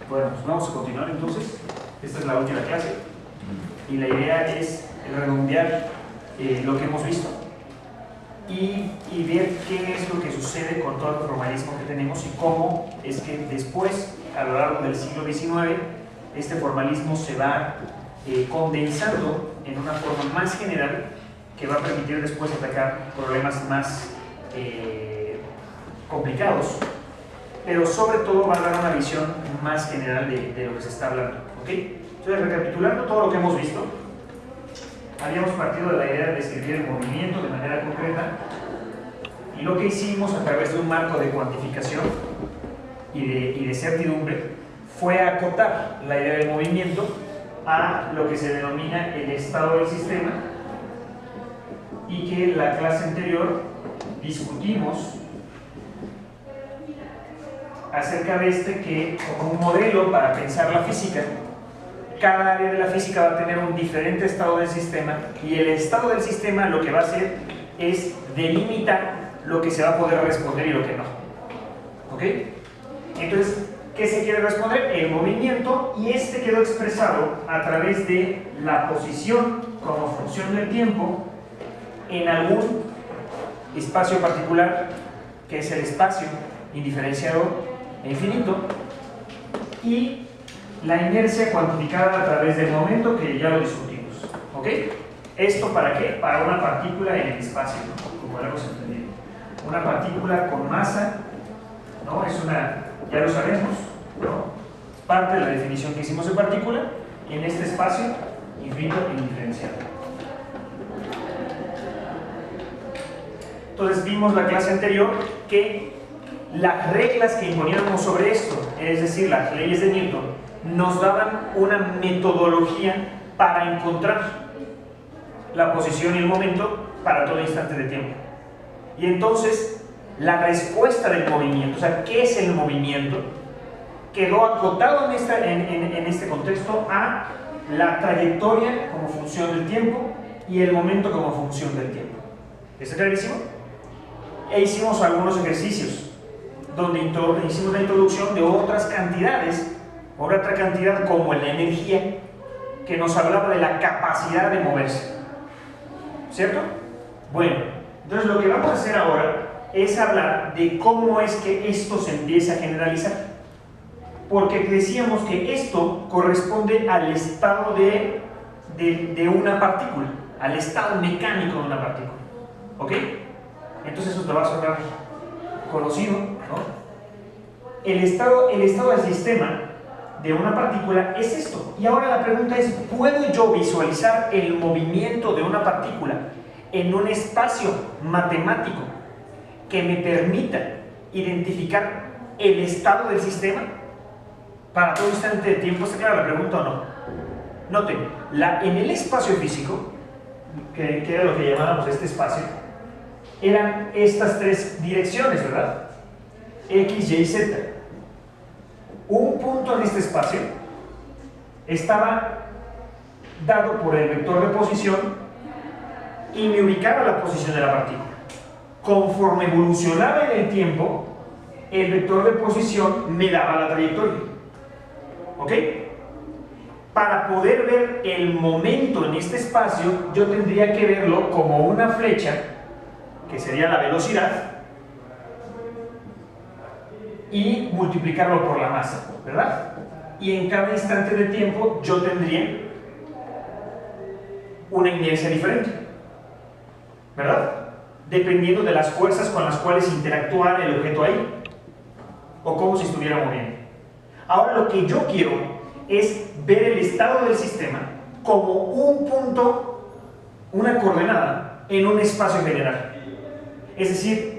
Bueno, pues vamos a continuar entonces. Esta es la última clase y la idea es redondear lo que hemos visto y ver qué es lo que sucede con todo el formalismo que tenemos y cómo es que después, a lo largo del siglo XIX, este formalismo se va condensando en una forma más general que va a permitir después atacar problemas más complicados, pero sobre todo va a dar una visión más general de lo que se está hablando. ¿Okay? Entonces, recapitulando todo lo que hemos visto, habíamos partido de la idea de describir el movimiento de manera concreta y lo que hicimos a través de un marco de cuantificación y de certidumbre fue acotar la idea del movimiento a lo que se denomina el estado del sistema y que en la clase anterior discutimos acerca de este que como un modelo para pensar la física, cada área de la física va a tener un diferente estado del sistema y el estado del sistema lo que va a hacer es delimitar lo que se va a poder responder y lo que no. ¿Ok? Entonces, ¿qué se quiere responder? El movimiento, y este quedó expresado a través de la posición como función del tiempo en algún espacio particular, que es el espacio indiferenciado e infinito, y la inercia cuantificada a través del momento, que ya lo discutimos. ¿Ok? ¿Esto para qué? Para una partícula en el espacio, ¿no? Como lo hemos entendido. Una partícula con masa, ¿no? Es una, ya lo sabemos, ¿no? Parte de la definición que hicimos de partícula en este espacio infinito e indiferenciado. Entonces vimos la clase anterior que las reglas que imponíamos sobre esto, es decir, las leyes de Newton, nos daban una metodología para encontrar la posición y el momento para todo instante de tiempo. Y entonces, la respuesta del movimiento, o sea, ¿qué es el movimiento? Quedó acotado en este contexto a la trayectoria como función del tiempo y el momento como función del tiempo. ¿Está clarísimo? E hicimos algunos ejercicios donde hicimos la introducción de otras cantidades, otra cantidad como la energía, que nos hablaba de la capacidad de moverse. ¿Cierto? Bueno, entonces lo que vamos a hacer ahora es hablar de cómo es que esto se empieza a generalizar. Porque decíamos que esto corresponde al estado de una partícula, al estado mecánico de una partícula. ¿Ok? Entonces eso te va a sonar conocido, ¿no? El estado del sistema de una partícula es esto. Y ahora la pregunta es, ¿puedo yo visualizar el movimiento de una partícula en un espacio matemático que me permita identificar el estado del sistema para todo instante de tiempo? ¿Está clara la pregunta o no? Noten, en el espacio físico, que era lo que llamábamos este espacio, eran estas tres direcciones, ¿verdad? X, Y, Z. Un punto en este espacio estaba dado por el vector de posición y me ubicaba la posición de la partícula. Conforme evolucionaba en el tiempo, el vector de posición me daba la trayectoria. ¿Ok? Para poder ver el momento en este espacio, yo tendría que verlo como una flecha, que sería la velocidad, y multiplicarlo por la masa, ¿verdad? Y en cada instante de tiempo yo tendría una inercia diferente, ¿verdad? Dependiendo de las fuerzas con las cuales interactúa el objeto ahí, o como si estuviera moviendo. Ahora lo que yo quiero es ver el estado del sistema como un punto, una coordenada en un espacio general. Es decir,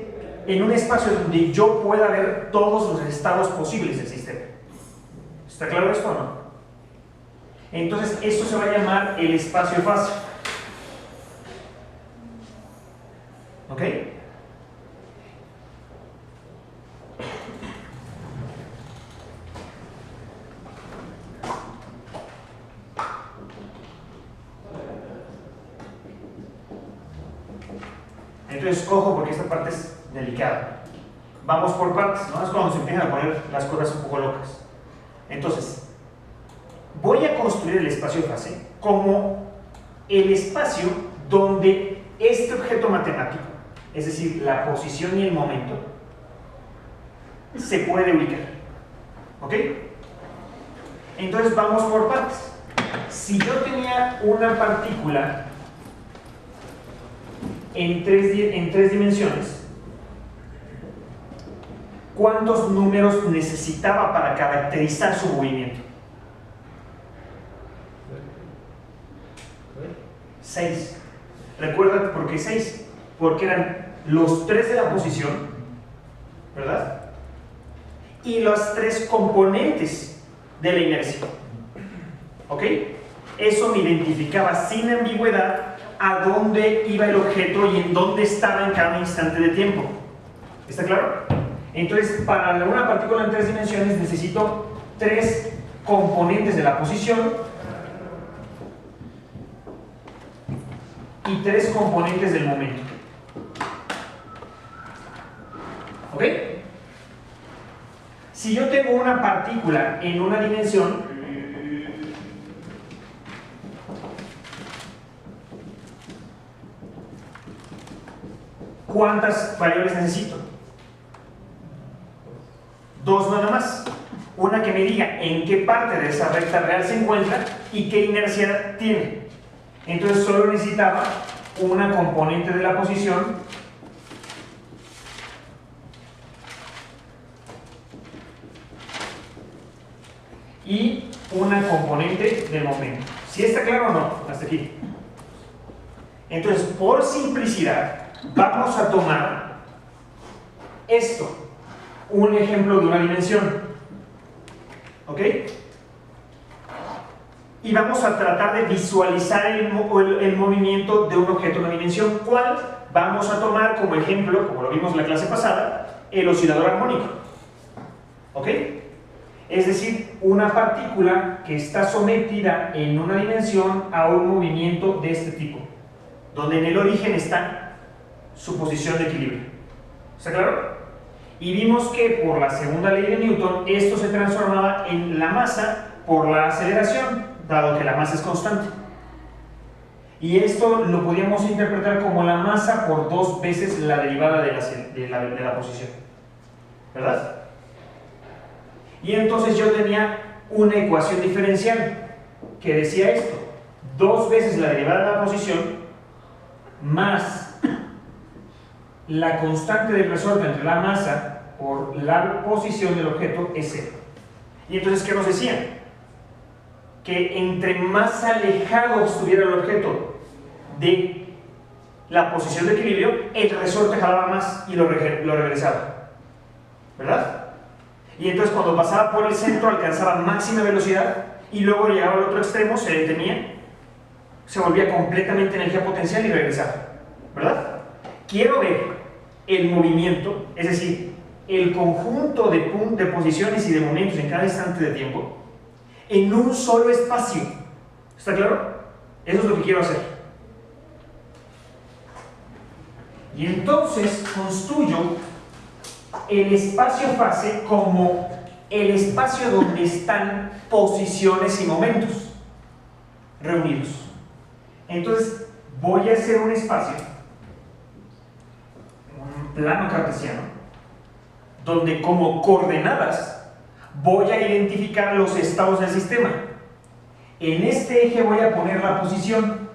en un espacio donde yo pueda ver todos los estados posibles del sistema. ¿Está claro esto o no? Entonces, esto se va a llamar el espacio-fase. ¿Ok? Entonces, ojo, porque esta parte es delicada. Vamos por partes, ¿no? Es cuando se empiezan a poner las cosas un poco locas. Entonces, voy a construir el espacio-fase como el espacio donde este objeto matemático, es decir, la posición y el momento, se puede ubicar. ¿Ok? Entonces vamos por partes. Si yo tenía una partícula en tres dimensiones, ¿cuántos números necesitaba para caracterizar su movimiento? 6. ¿Recuerdan por qué 6? Porque eran los 3 de la posición, ¿verdad? Y las 3 componentes de la inercia. ¿Ok? Eso me identificaba sin ambigüedad a dónde iba el objeto y en dónde estaba en cada instante de tiempo. ¿Está claro? Entonces, para una partícula en 3 dimensiones necesito 3 componentes de la posición y 3 componentes del momento. ¿Ok? Si yo tengo una partícula en una dimensión, ¿cuántas variables necesito? 2 nada más. Una que me diga en qué parte de esa recta real se encuentra y qué inercia tiene. Entonces solo necesitaba una componente de la posición y una componente del momento. ¿Sí está claro o no? Hasta aquí. Entonces, por simplicidad, vamos a tomar esto, un ejemplo de una dimensión. ¿Ok? Y vamos a tratar de visualizar el movimiento de un objeto en una dimensión. ¿Cuál? Vamos a tomar como ejemplo, como lo vimos en la clase pasada, el oscilador armónico. ¿Ok? Es decir, una partícula que está sometida en una dimensión a un movimiento de este tipo, donde en el origen está su posición de equilibrio. ¿Está claro? Y vimos que por la segunda ley de Newton esto se transformaba en la masa por la aceleración, dado que la masa es constante. Y esto lo podíamos interpretar como la masa por 2 veces la derivada de la posición. ¿Verdad? Y entonces yo tenía una ecuación diferencial que decía esto: 2 veces la derivada de la posición más la constante del resorte entre la masa por la posición del objeto es 0. Y entonces, ¿qué nos decían? Que entre más alejado estuviera el objeto de la posición de equilibrio, el resorte jalaba más y lo regresaba. ¿Verdad? Y entonces cuando pasaba por el centro alcanzaba máxima velocidad y luego llegaba al otro extremo, se detenía, se volvía completamente energía potencial y regresaba. ¿Verdad? Quiero ver el movimiento, es decir, el conjunto de posiciones y de momentos en cada instante de tiempo en un solo espacio. ¿Está claro? Eso es lo que quiero hacer. Y entonces construyo el espacio-fase como el espacio donde están posiciones y momentos reunidos. Entonces voy a hacer un espacio, un plano cartesiano, donde como coordenadas voy a identificar los estados del sistema. En este eje voy a poner la posición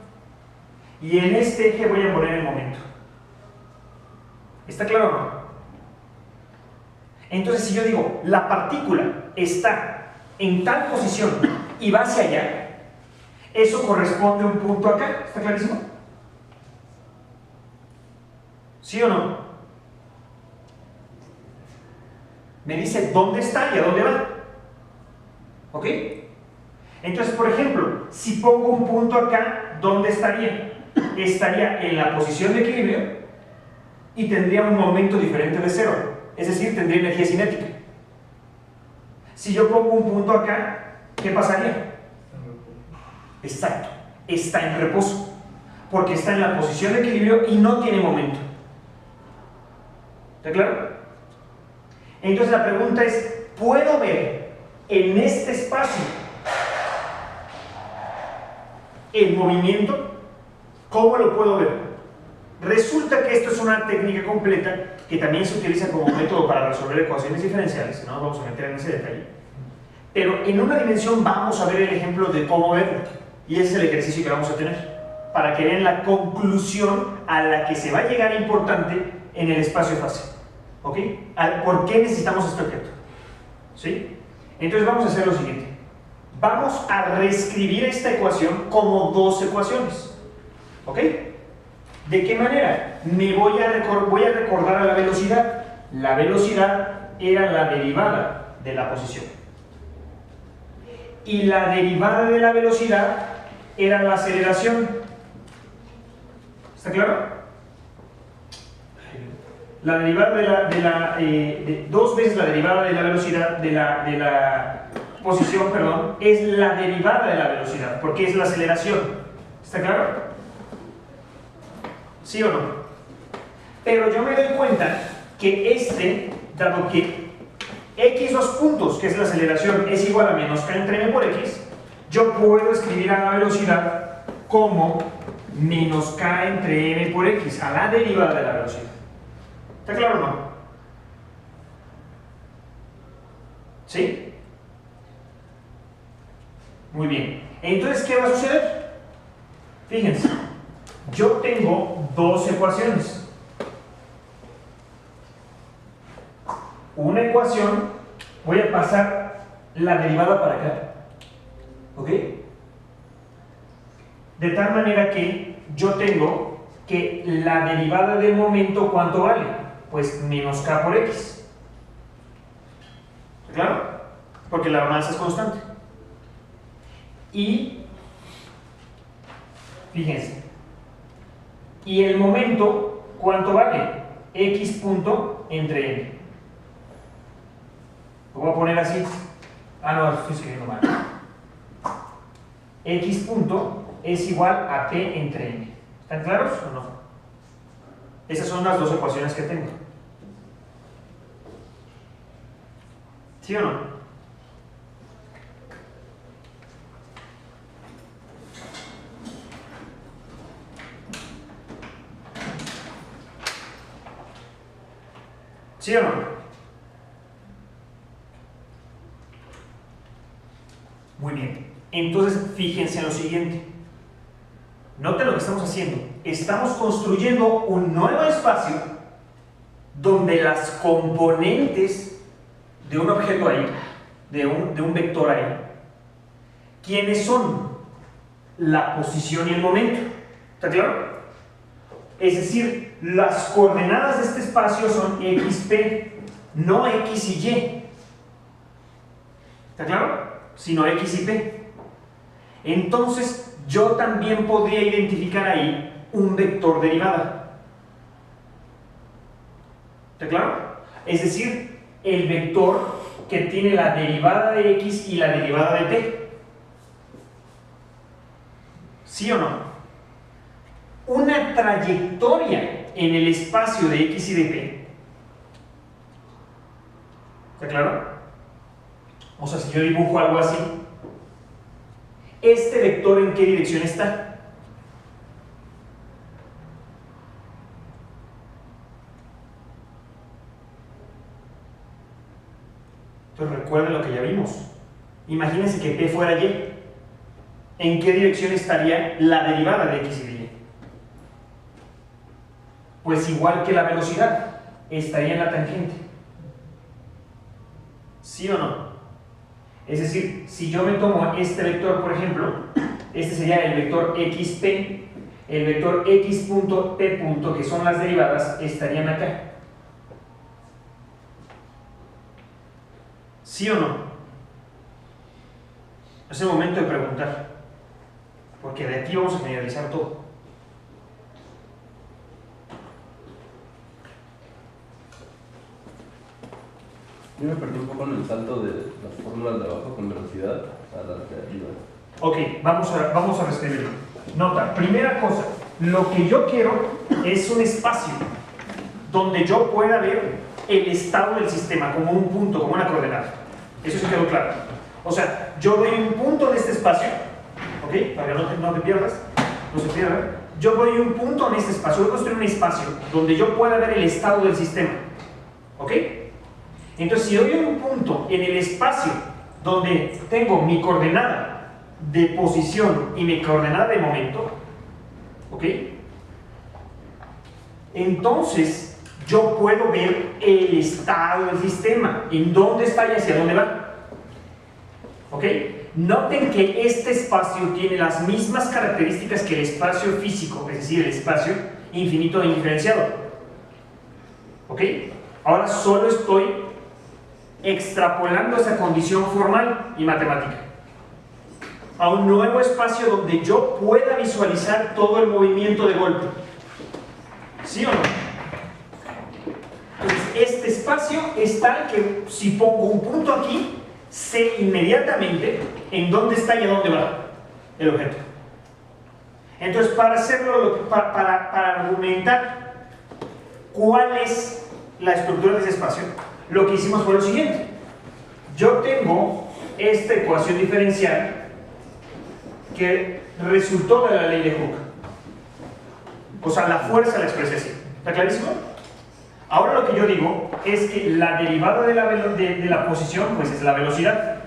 y en este eje voy a poner el momento. ¿Está claro o no? Entonces, si yo digo, la partícula está en tal posición y va hacia allá, eso corresponde a un punto acá. ¿Está clarísimo? ¿Sí o no? Me dice dónde está y a dónde va. ¿Ok? Entonces, por ejemplo, si pongo un punto acá, ¿dónde estaría? Estaría en la posición de equilibrio y tendría un momento diferente de 0. Es decir, tendría energía cinética. Si yo pongo un punto acá, ¿qué pasaría? Exacto, está en reposo, porque está en la posición de equilibrio y no tiene momento. ¿Está claro? Entonces la pregunta es, ¿puedo ver en este espacio el movimiento, ¿cómo lo puedo ver? Resulta que esto es una técnica completa que también se utiliza como método para resolver ecuaciones diferenciales, no nos vamos a meter en ese detalle, pero en una dimensión vamos a ver el ejemplo de cómo verlo, y ese es el ejercicio que vamos a tener, para que vean la conclusión a la que se va a llegar importante en el espacio fácil. ¿Ok? ¿Por qué necesitamos este objeto? ¿Sí? Entonces vamos a hacer lo siguiente. Vamos a reescribir esta ecuación como dos ecuaciones. ¿Ok? ¿De qué manera? Voy a recordar a la velocidad. La velocidad era la derivada de la posición. Y la derivada de la velocidad era la aceleración. ¿Está claro? La derivada dos veces la derivada de la velocidad, de la posición, perdón, es la derivada de la velocidad, porque es la aceleración. ¿Está claro? ¿Sí o no? Pero yo me doy cuenta que dado que x dos puntos, que es la aceleración, es igual a menos k entre m por x, yo puedo escribir a la velocidad como menos k entre m por x, a la derivada de la velocidad. ¿Está claro o no? ¿Sí? Muy bien. Entonces, ¿qué va a suceder? Fíjense, yo tengo dos ecuaciones. Una ecuación, voy a pasar la derivada para acá. ¿Ok? De tal manera que yo tengo que la derivada del momento, ¿cuánto vale? Pues menos k por x. ¿Claro? Porque la masa es constante. Y, fíjense, y el momento, ¿cuánto vale? X punto entre m. Lo voy a poner así. No, estoy escribiendo mal. X punto es igual a p entre m. ¿Están claros o no? Esas son las dos ecuaciones que tengo. ¿Sí o no? ¿Sí o no? Muy bien. Entonces, fíjense en lo siguiente. Noten lo que estamos haciendo. Estamos construyendo un nuevo espacio donde las componentes de un objeto ahí, de un vector ahí, ¿quiénes son? La posición y el momento. ¿Está claro? Es decir, las coordenadas de este espacio son xp, no x y y. ¿Está claro? Sino x y p. Entonces, yo también podría identificar ahí un vector derivada. ¿Está claro? Es decir, el vector que tiene la derivada de x y la derivada de p. ¿Sí o no? Una trayectoria en el espacio de x y de p. ¿Está claro? O sea, si yo dibujo algo así, ¿este vector en qué dirección está? Entonces recuerden lo que ya vimos. Imagínense que p fuera y. ¿En qué dirección estaría la derivada de x y de y? Pues igual que la velocidad, estaría en la tangente. ¿Sí o no? Es decir, si yo me tomo este vector, por ejemplo, este sería el vector xp, el vector x punto, p punto, que son las derivadas, estarían acá. ¿Sí o no? Es el momento de preguntar, porque de aquí vamos a generalizar todo. Yo me perdí un poco en el salto de las fórmulas de abajo con velocidad a las de arriba. Ok, vamos a reescribirlo. Nota, primera cosa, lo que yo quiero es un espacio donde yo pueda ver el estado del sistema como un punto, como una coordenada. Eso se quedó claro. O sea, yo doy un punto en este espacio, ¿ok? Para que no te pierdas, no se pierda. Yo doy un punto en este espacio, voy a construir un espacio donde yo pueda ver el estado del sistema, ¿ok? Entonces, si doy un punto en el espacio donde tengo mi coordenada de posición y mi coordenada de momento, ¿ok? Entonces, yo puedo ver el estado del sistema, en dónde está y hacia dónde va. ¿Ok? Noten que este espacio tiene las mismas características que el espacio físico, es decir, el espacio infinito indiferenciado. ¿Ok? Ahora solo estoy extrapolando esa condición formal y matemática a un nuevo espacio donde yo pueda visualizar todo el movimiento de golpe. ¿Sí o no? Entonces, este espacio es tal que si pongo un punto aquí, sé inmediatamente en dónde está y a dónde va el objeto. Entonces, para hacerlo, para argumentar cuál es la estructura de ese espacio, lo que hicimos fue lo siguiente. Yo tengo esta ecuación diferencial que resultó de la ley de Hooke. O sea, la fuerza la expresé así. ¿Está clarísimo? Ahora lo que yo digo es que la derivada de la posición pues es la velocidad.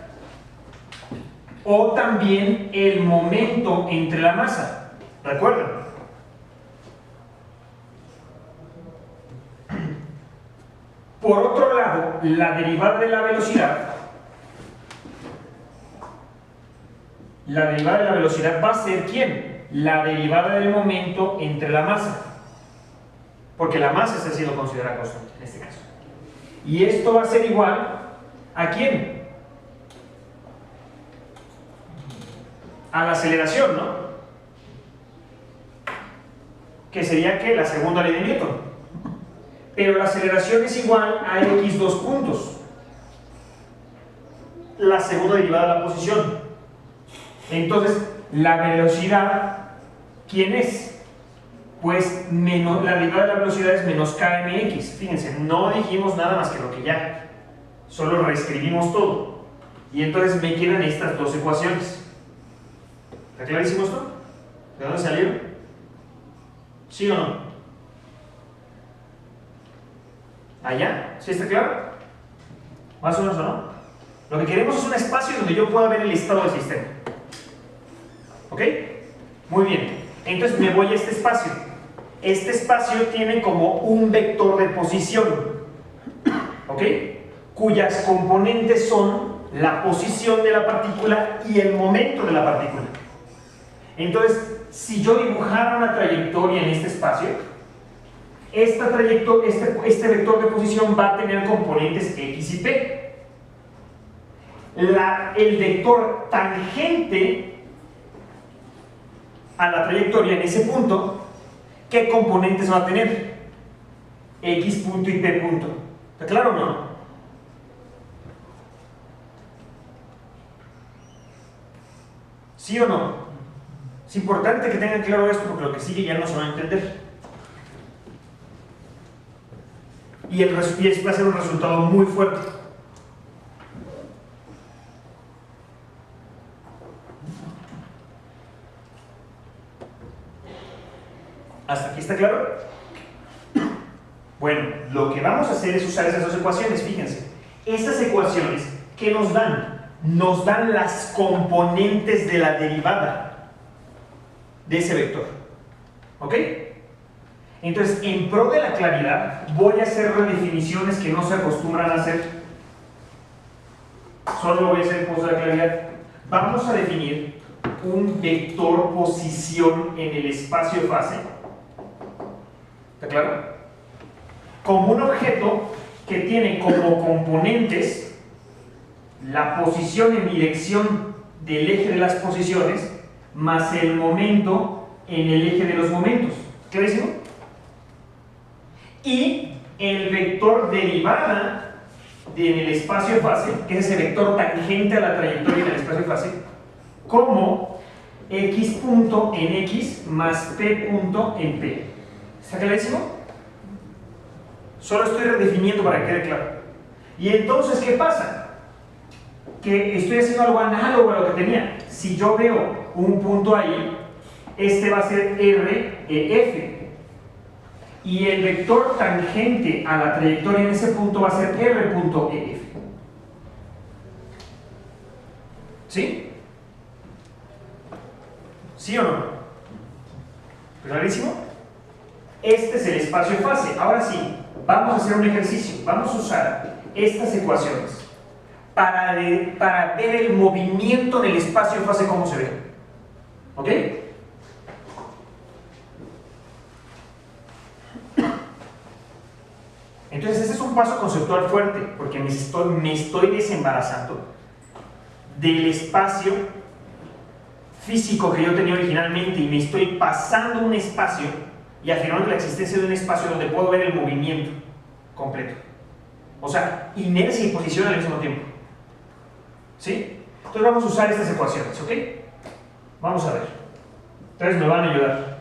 O también el momento entre la masa. ¿Recuerdan? Por otro lado, la derivada de la velocidad, va a ser ¿quién? La derivada del momento entre la masa. Porque la masa está siendo considerada constante en este caso. Y esto va a ser igual ¿a quién? A la aceleración, ¿no? Que sería ¿qué? La segunda ley de Newton. Pero la aceleración es igual a x dos puntos. La segunda derivada de la posición. Entonces, la velocidad, ¿quién es? Pues la derivada de la velocidad es menos kmx. Fíjense, no dijimos nada más que lo que ya. Solo reescribimos todo. Y entonces me quedan estas dos ecuaciones. ¿Está clarísimo esto? ¿De dónde salieron? ¿Sí o no? ¿Allá? ¿Sí está claro? ¿Más o menos o no? Lo que queremos es un espacio donde yo pueda ver el estado del sistema. ¿Ok? Muy bien. Entonces me voy a este espacio. Este espacio tiene como un vector de posición, ¿ok? Cuyas componentes son la posición de la partícula y el momento de la partícula. Entonces, si yo dibujara una trayectoria en este espacio, este vector de posición va a tener componentes x y p. El vector tangente a la trayectoria en ese punto, ¿qué componentes va a tener? X punto y P punto. ¿Está claro o no? ¿Sí o no? Es importante que tengan claro esto porque lo que sigue ya no se va a entender. Y va a ser un resultado muy fuerte. ¿Hasta aquí está claro? Bueno, lo que vamos a hacer es usar esas dos ecuaciones, fíjense. Esas ecuaciones, ¿qué nos dan? Nos dan las componentes de la derivada de ese vector. ¿Ok? Entonces, en pro de la claridad, voy a hacer redefiniciones que no se acostumbran a hacer. Solo voy a hacer en pos de la claridad. Vamos a definir un vector posición en el espacio-fase. ¿Está claro? Como un objeto que tiene como componentes la posición en dirección del eje de las posiciones más el momento en el eje de los momentos. ¿Clarísimo? Y el vector derivada en el espacio-fase, que es ese vector tangente a la trayectoria en el espacio-fase, como x punto en x más p punto en p. ¿Está clarísimo? Solo estoy redefiniendo para que quede claro. Y entonces, ¿qué pasa? que estoy haciendo algo análogo a lo que tenía. Si yo veo un punto ahí, este va a ser REF. Y el vector tangente a la trayectoria en ese punto va a ser R.EF. ¿Sí? ¿Sí o no? ¿Clarísimo? Este es el espacio fase. Ahora sí, vamos a hacer un ejercicio. Vamos a usar estas ecuaciones para ver el movimiento en el espacio fase, cómo se ve. ¿Ok? Entonces, este es un paso conceptual fuerte, porque me estoy desembarazando del espacio físico que yo tenía originalmente y me estoy pasando un espacio y afirmando la existencia de un espacio donde puedo ver el movimiento completo. O sea, inercia y posición al mismo tiempo. ¿Sí? Entonces vamos a usar estas ecuaciones, ¿ok? Vamos a ver. Entonces me van a ayudar.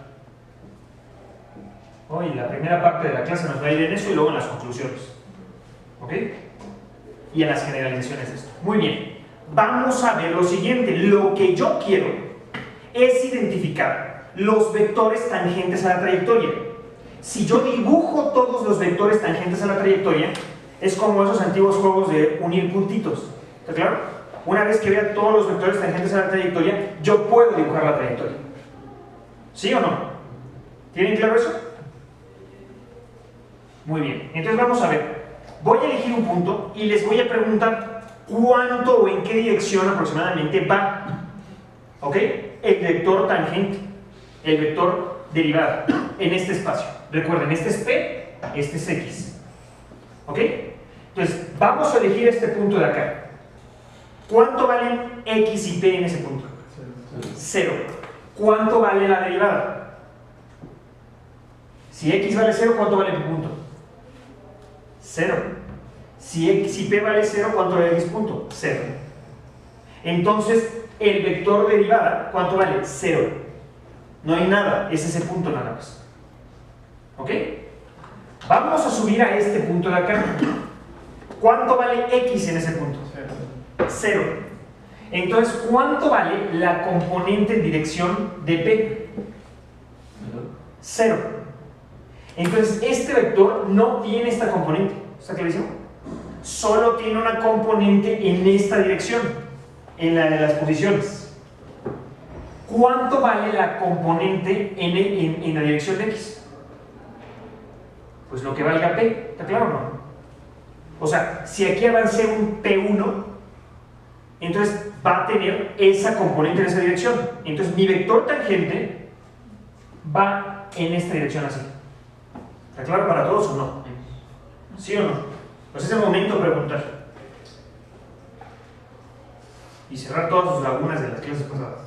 Hoy la primera parte de la clase nos va a ir en eso y luego en las conclusiones. ¿Ok? Y en las generalizaciones de esto. Muy bien. Vamos a ver lo siguiente. Lo que yo quiero es identificar los vectores tangentes a la trayectoria. Si yo dibujo todos los vectores tangentes a la trayectoria, es como esos antiguos juegos de unir puntitos. ¿Está claro? Una vez que vea todos los vectores tangentes a la trayectoria, yo puedo dibujar la trayectoria. ¿Sí o no? ¿Tienen claro eso? Muy bien, entonces vamos a ver. Voy a elegir un punto y les voy a preguntar cuánto o en qué dirección aproximadamente va, ¿ok? El vector tangente, el vector derivado en este espacio. Recuerden, este es P, este es X, ¿ok? Entonces, vamos a elegir este punto de acá. ¿Cuánto valen X y P en ese punto? 0. ¿Cuánto vale la derivada? Si X vale 0, ¿cuánto vale P punto? 0. Si P vale 0, ¿cuánto vale X punto? 0. Entonces, el vector derivada, ¿cuánto vale? 0. No hay nada, es ese punto nada más. ¿Ok? Vamos a subir a este punto de acá. ¿Cuánto vale X en ese punto? 0. Entonces, ¿cuánto vale la componente en dirección de P? 0. Entonces, este vector no tiene esta componente. ¿Está clarísimo? Solo tiene una componente en esta dirección, en la de las posiciones. ¿Cuánto vale la componente en la dirección de X? Pues lo que valga P. ¿Está claro o no? O sea, si aquí avancé un P1, entonces va a tener esa componente en esa dirección. Entonces mi vector tangente va en esta dirección así. ¿Está claro para todos o no? ¿Sí o no? Pues es el momento de preguntar. Y cerrar todas sus lagunas de las clases pasadas.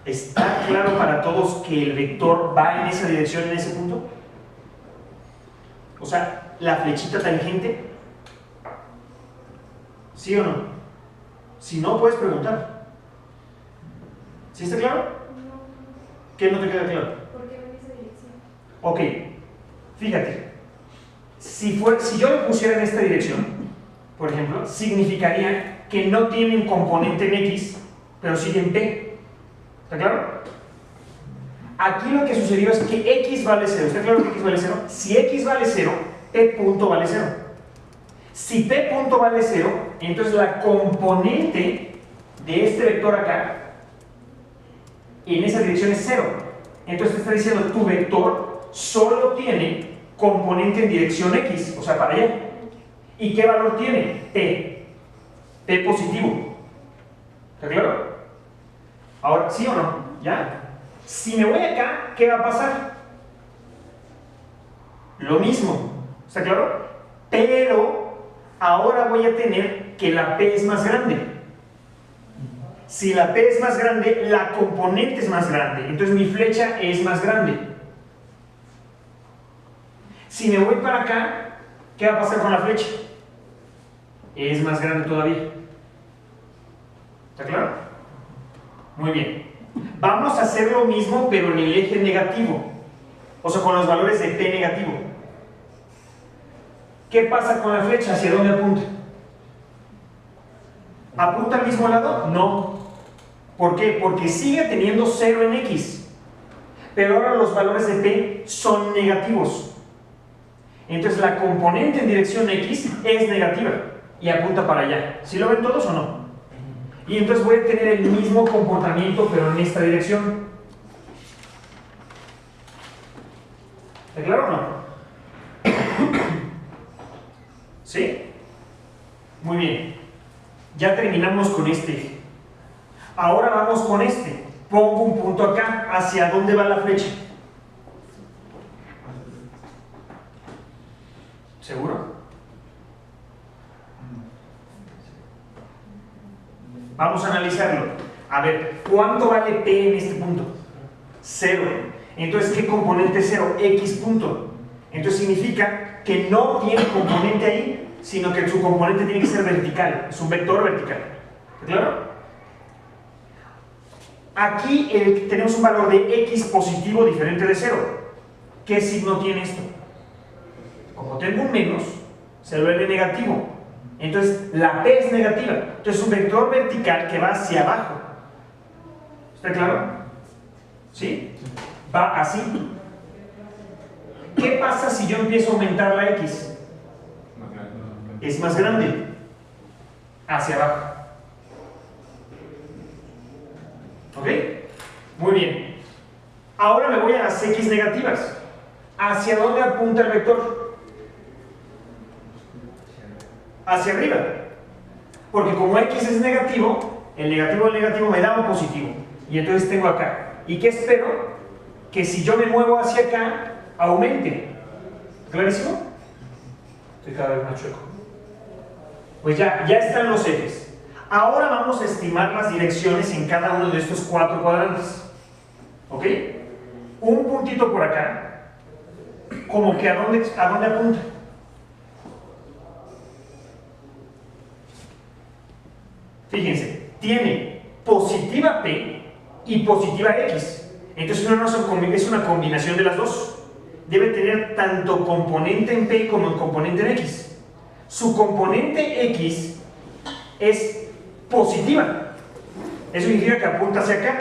¿Está claro para todos que el vector va en esa dirección, en ese punto? O sea, la flechita tangente. ¿Sí o no? Si no, puedes preguntar. ¿Sí está claro? No. ¿Qué no te queda claro? ¿Por qué va en esa dirección? Ok, fíjate. Si yo lo pusiera en esta dirección, por ejemplo, significaría que no tienen componente en X, pero sí en P. ¿Está claro? Aquí lo que sucedió es que X vale 0. ¿Está claro que X vale 0? Si X vale 0, P punto vale 0. Si P punto vale 0, entonces la componente de este vector acá en esa dirección es 0. Entonces te está diciendo tu vector solo tiene componente en dirección X, o sea, para allá. ¿Y qué valor tiene? P. P positivo. ¿Está claro? Ahora, ¿sí o no? ¿Ya? Si me voy acá, ¿qué va a pasar? Lo mismo. ¿Está claro? Pero ahora voy a tener que la P es más grande. Si la P es más grande, la componente es más grande. Entonces mi flecha es más grande. Si me voy para acá, ¿qué va a pasar con la flecha? Es más grande todavía. ¿Está claro? Muy bien. Vamos a hacer lo mismo, pero en el eje negativo. O sea, con los valores de P negativo. ¿Qué pasa con la flecha? ¿Hacia dónde apunta? ¿Apunta al mismo lado? No. ¿Por qué? Porque sigue teniendo 0 en X. Pero ahora los valores de P son negativos. Entonces la componente en dirección X es negativa y apunta para allá. ¿Sí lo ven todos o no? Y entonces voy a tener el mismo comportamiento pero en esta dirección. ¿Está claro o no? ¿Sí? Muy bien. Ya terminamos con este. Ahora vamos con este. Pongo un punto acá. ¿Hacia dónde va la flecha? ¿Seguro? Vamos a analizarlo. A ver, ¿cuánto vale P en este punto? 0. Entonces, ¿qué componente es 0? X punto. Entonces significa que no tiene componente ahí, sino que su componente tiene que ser vertical. Es un vector vertical. ¿Está claro? Aquí tenemos un valor de X positivo diferente de 0. ¿Qué signo tiene esto? Como tengo un menos, se vuelve negativo. Entonces la P es negativa. Entonces es un vector vertical que va hacia abajo. ¿Está claro? ¿Sí? Va así. ¿Qué pasa si yo empiezo a aumentar la X? Es más grande. Hacia abajo. ¿Ok? Muy bien. Ahora me voy a las X negativas. ¿Hacia dónde apunta el vector? Hacia arriba. Porque como X es negativo, el negativo del negativo me da un positivo. Y entonces tengo acá. ¿Y qué espero? Que si yo me muevo hacia acá, aumente. ¿Clarísimo? Estoy cada vez más chueco. Pues ya están los ejes. Ahora vamos a estimar las direcciones en cada uno de estos 4 cuadrantes. ¿Ok? Un puntito por acá. Como que ¿a dónde apunta? Fíjense, tiene positiva P y positiva X. Entonces es una combinación de las dos. Debe tener tanto componente en P como componente en X. Su componente X es positiva. Eso significa que apunta hacia acá.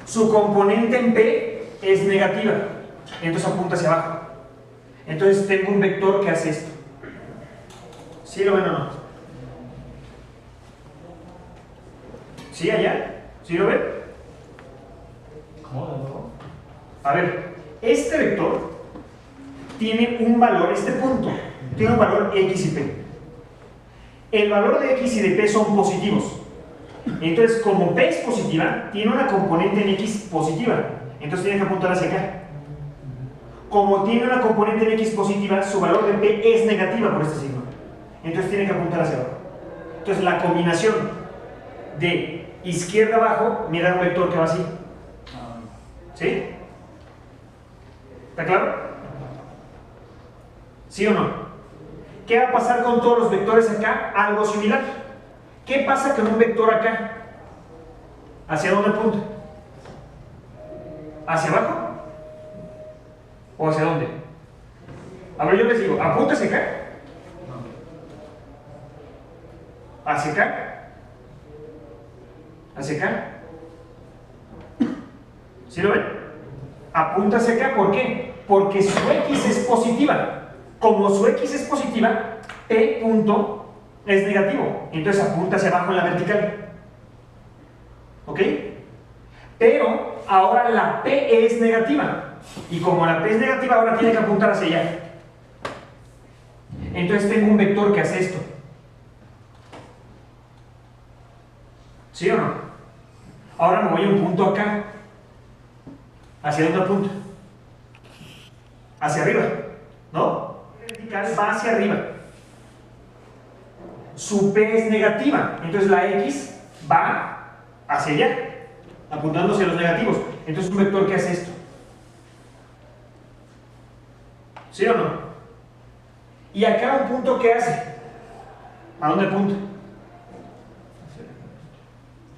Su componente en P es negativa. Entonces apunta hacia abajo. Entonces tengo un vector que hace esto. ¿Sí lo ven o no? ¿Sí allá? ¿Sí lo ven? ¿Cómo? A ver, este vector tiene un valor, este punto, tiene un valor X y P. El valor de X y de P son positivos. Entonces, como P es positiva, tiene una componente en X positiva. Entonces tiene que apuntar hacia acá. Como tiene una componente en X positiva, su valor de P es negativa por este signo. Entonces tiene que apuntar hacia abajo. Entonces la combinación de izquierda abajo me da un vector que va así. ¿Sí? ¿Está claro? ¿Sí o no? ¿Qué va a pasar con todos los vectores acá? Algo similar. ¿Qué pasa con un vector acá? ¿Hacia dónde apunta? ¿Hacia abajo? ¿O hacia dónde? A ver, yo les digo, ¿apunta hacia acá? ¿Hacia acá? ¿Hacia acá? ¿Sí lo ven? Apunta hacia acá, ¿por qué? Porque su X es positiva. Como su X es positiva, P punto es negativo. Entonces apunta hacia abajo en la vertical. ¿Ok? Pero ahora la P es negativa. Y como la P es negativa, ahora tiene que apuntar hacia allá. Entonces tengo un vector que hace esto. ¿Sí o no? Ahora me voy a un punto acá. ¿Hacia dónde apunta? Hacia arriba, ¿no? La vertical va hacia arriba. Su P es negativa, entonces la X va hacia allá, apuntando hacia los negativos. Entonces un vector que hace esto. ¿Sí o no? Y acá un punto que hace. ¿A dónde apunta?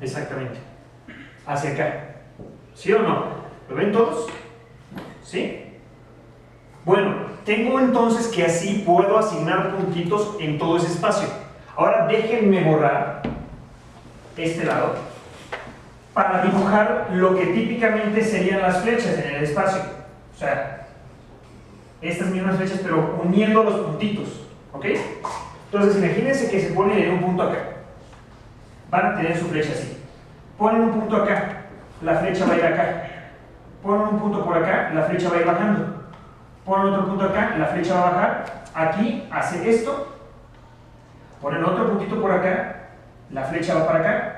Exactamente. Hacia acá. ¿Sí o no? ¿Lo ven todos? ¿Sí? Bueno, tengo entonces que así puedo asignar puntitos en todo ese espacio. Ahora déjenme borrar este lado para dibujar lo que típicamente serían las flechas en el espacio. O sea, estas mismas flechas, pero uniendo los puntitos. ¿Ok? Entonces, imagínense que se ponen en un punto acá. Van a tener su flecha así. Ponen un punto acá, la flecha va a ir acá. Ponen un punto por acá, la flecha va a ir bajando. Ponen otro punto acá, la flecha va a bajar. Aquí hace esto. Ponen otro puntito por acá, la flecha va para acá.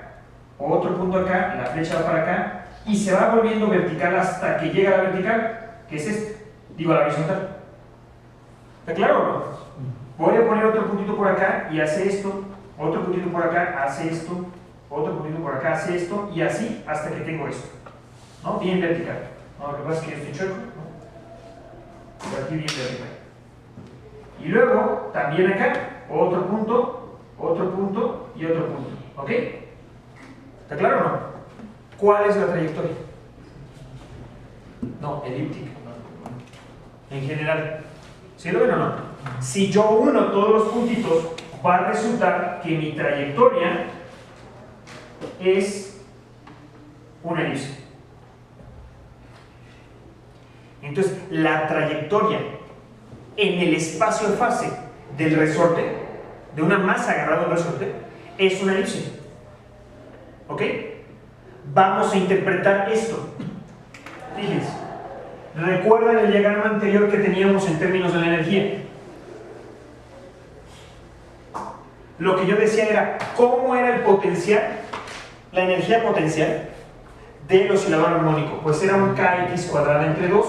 Otro punto acá, la flecha va para acá. Y se va volviendo vertical hasta que llega a la vertical, que es este. Digo, a la horizontal. ¿Está claro o no? Voy a poner otro puntito por acá y hace esto. Otro puntito por acá, hace esto. Otro puntito por acá, hace esto. Y así hasta que tengo esto. ¿No? Bien vertical. No, lo que pasa es que yo estoy chueco, ¿no? Pero aquí bien vertical. Y luego, también acá, otro punto y otro punto. ¿Ok? ¿Está claro o no? ¿Cuál es la trayectoria? No, elíptica. En general. ¿Sí lo ven o no? Si yo uno todos los puntitos, va a resultar que mi trayectoria es una elipse. Entonces, la trayectoria en el espacio-fase del resorte, de una masa agarrada a un resorte, es una elipse. ¿Ok? Vamos a interpretar esto. Fíjense. ¿Recuerdan el diagrama anterior que teníamos en términos de la energía? Lo que yo decía era cómo era el potencial, la energía potencial del oscilador armónico. Pues era un kx cuadrada entre 2,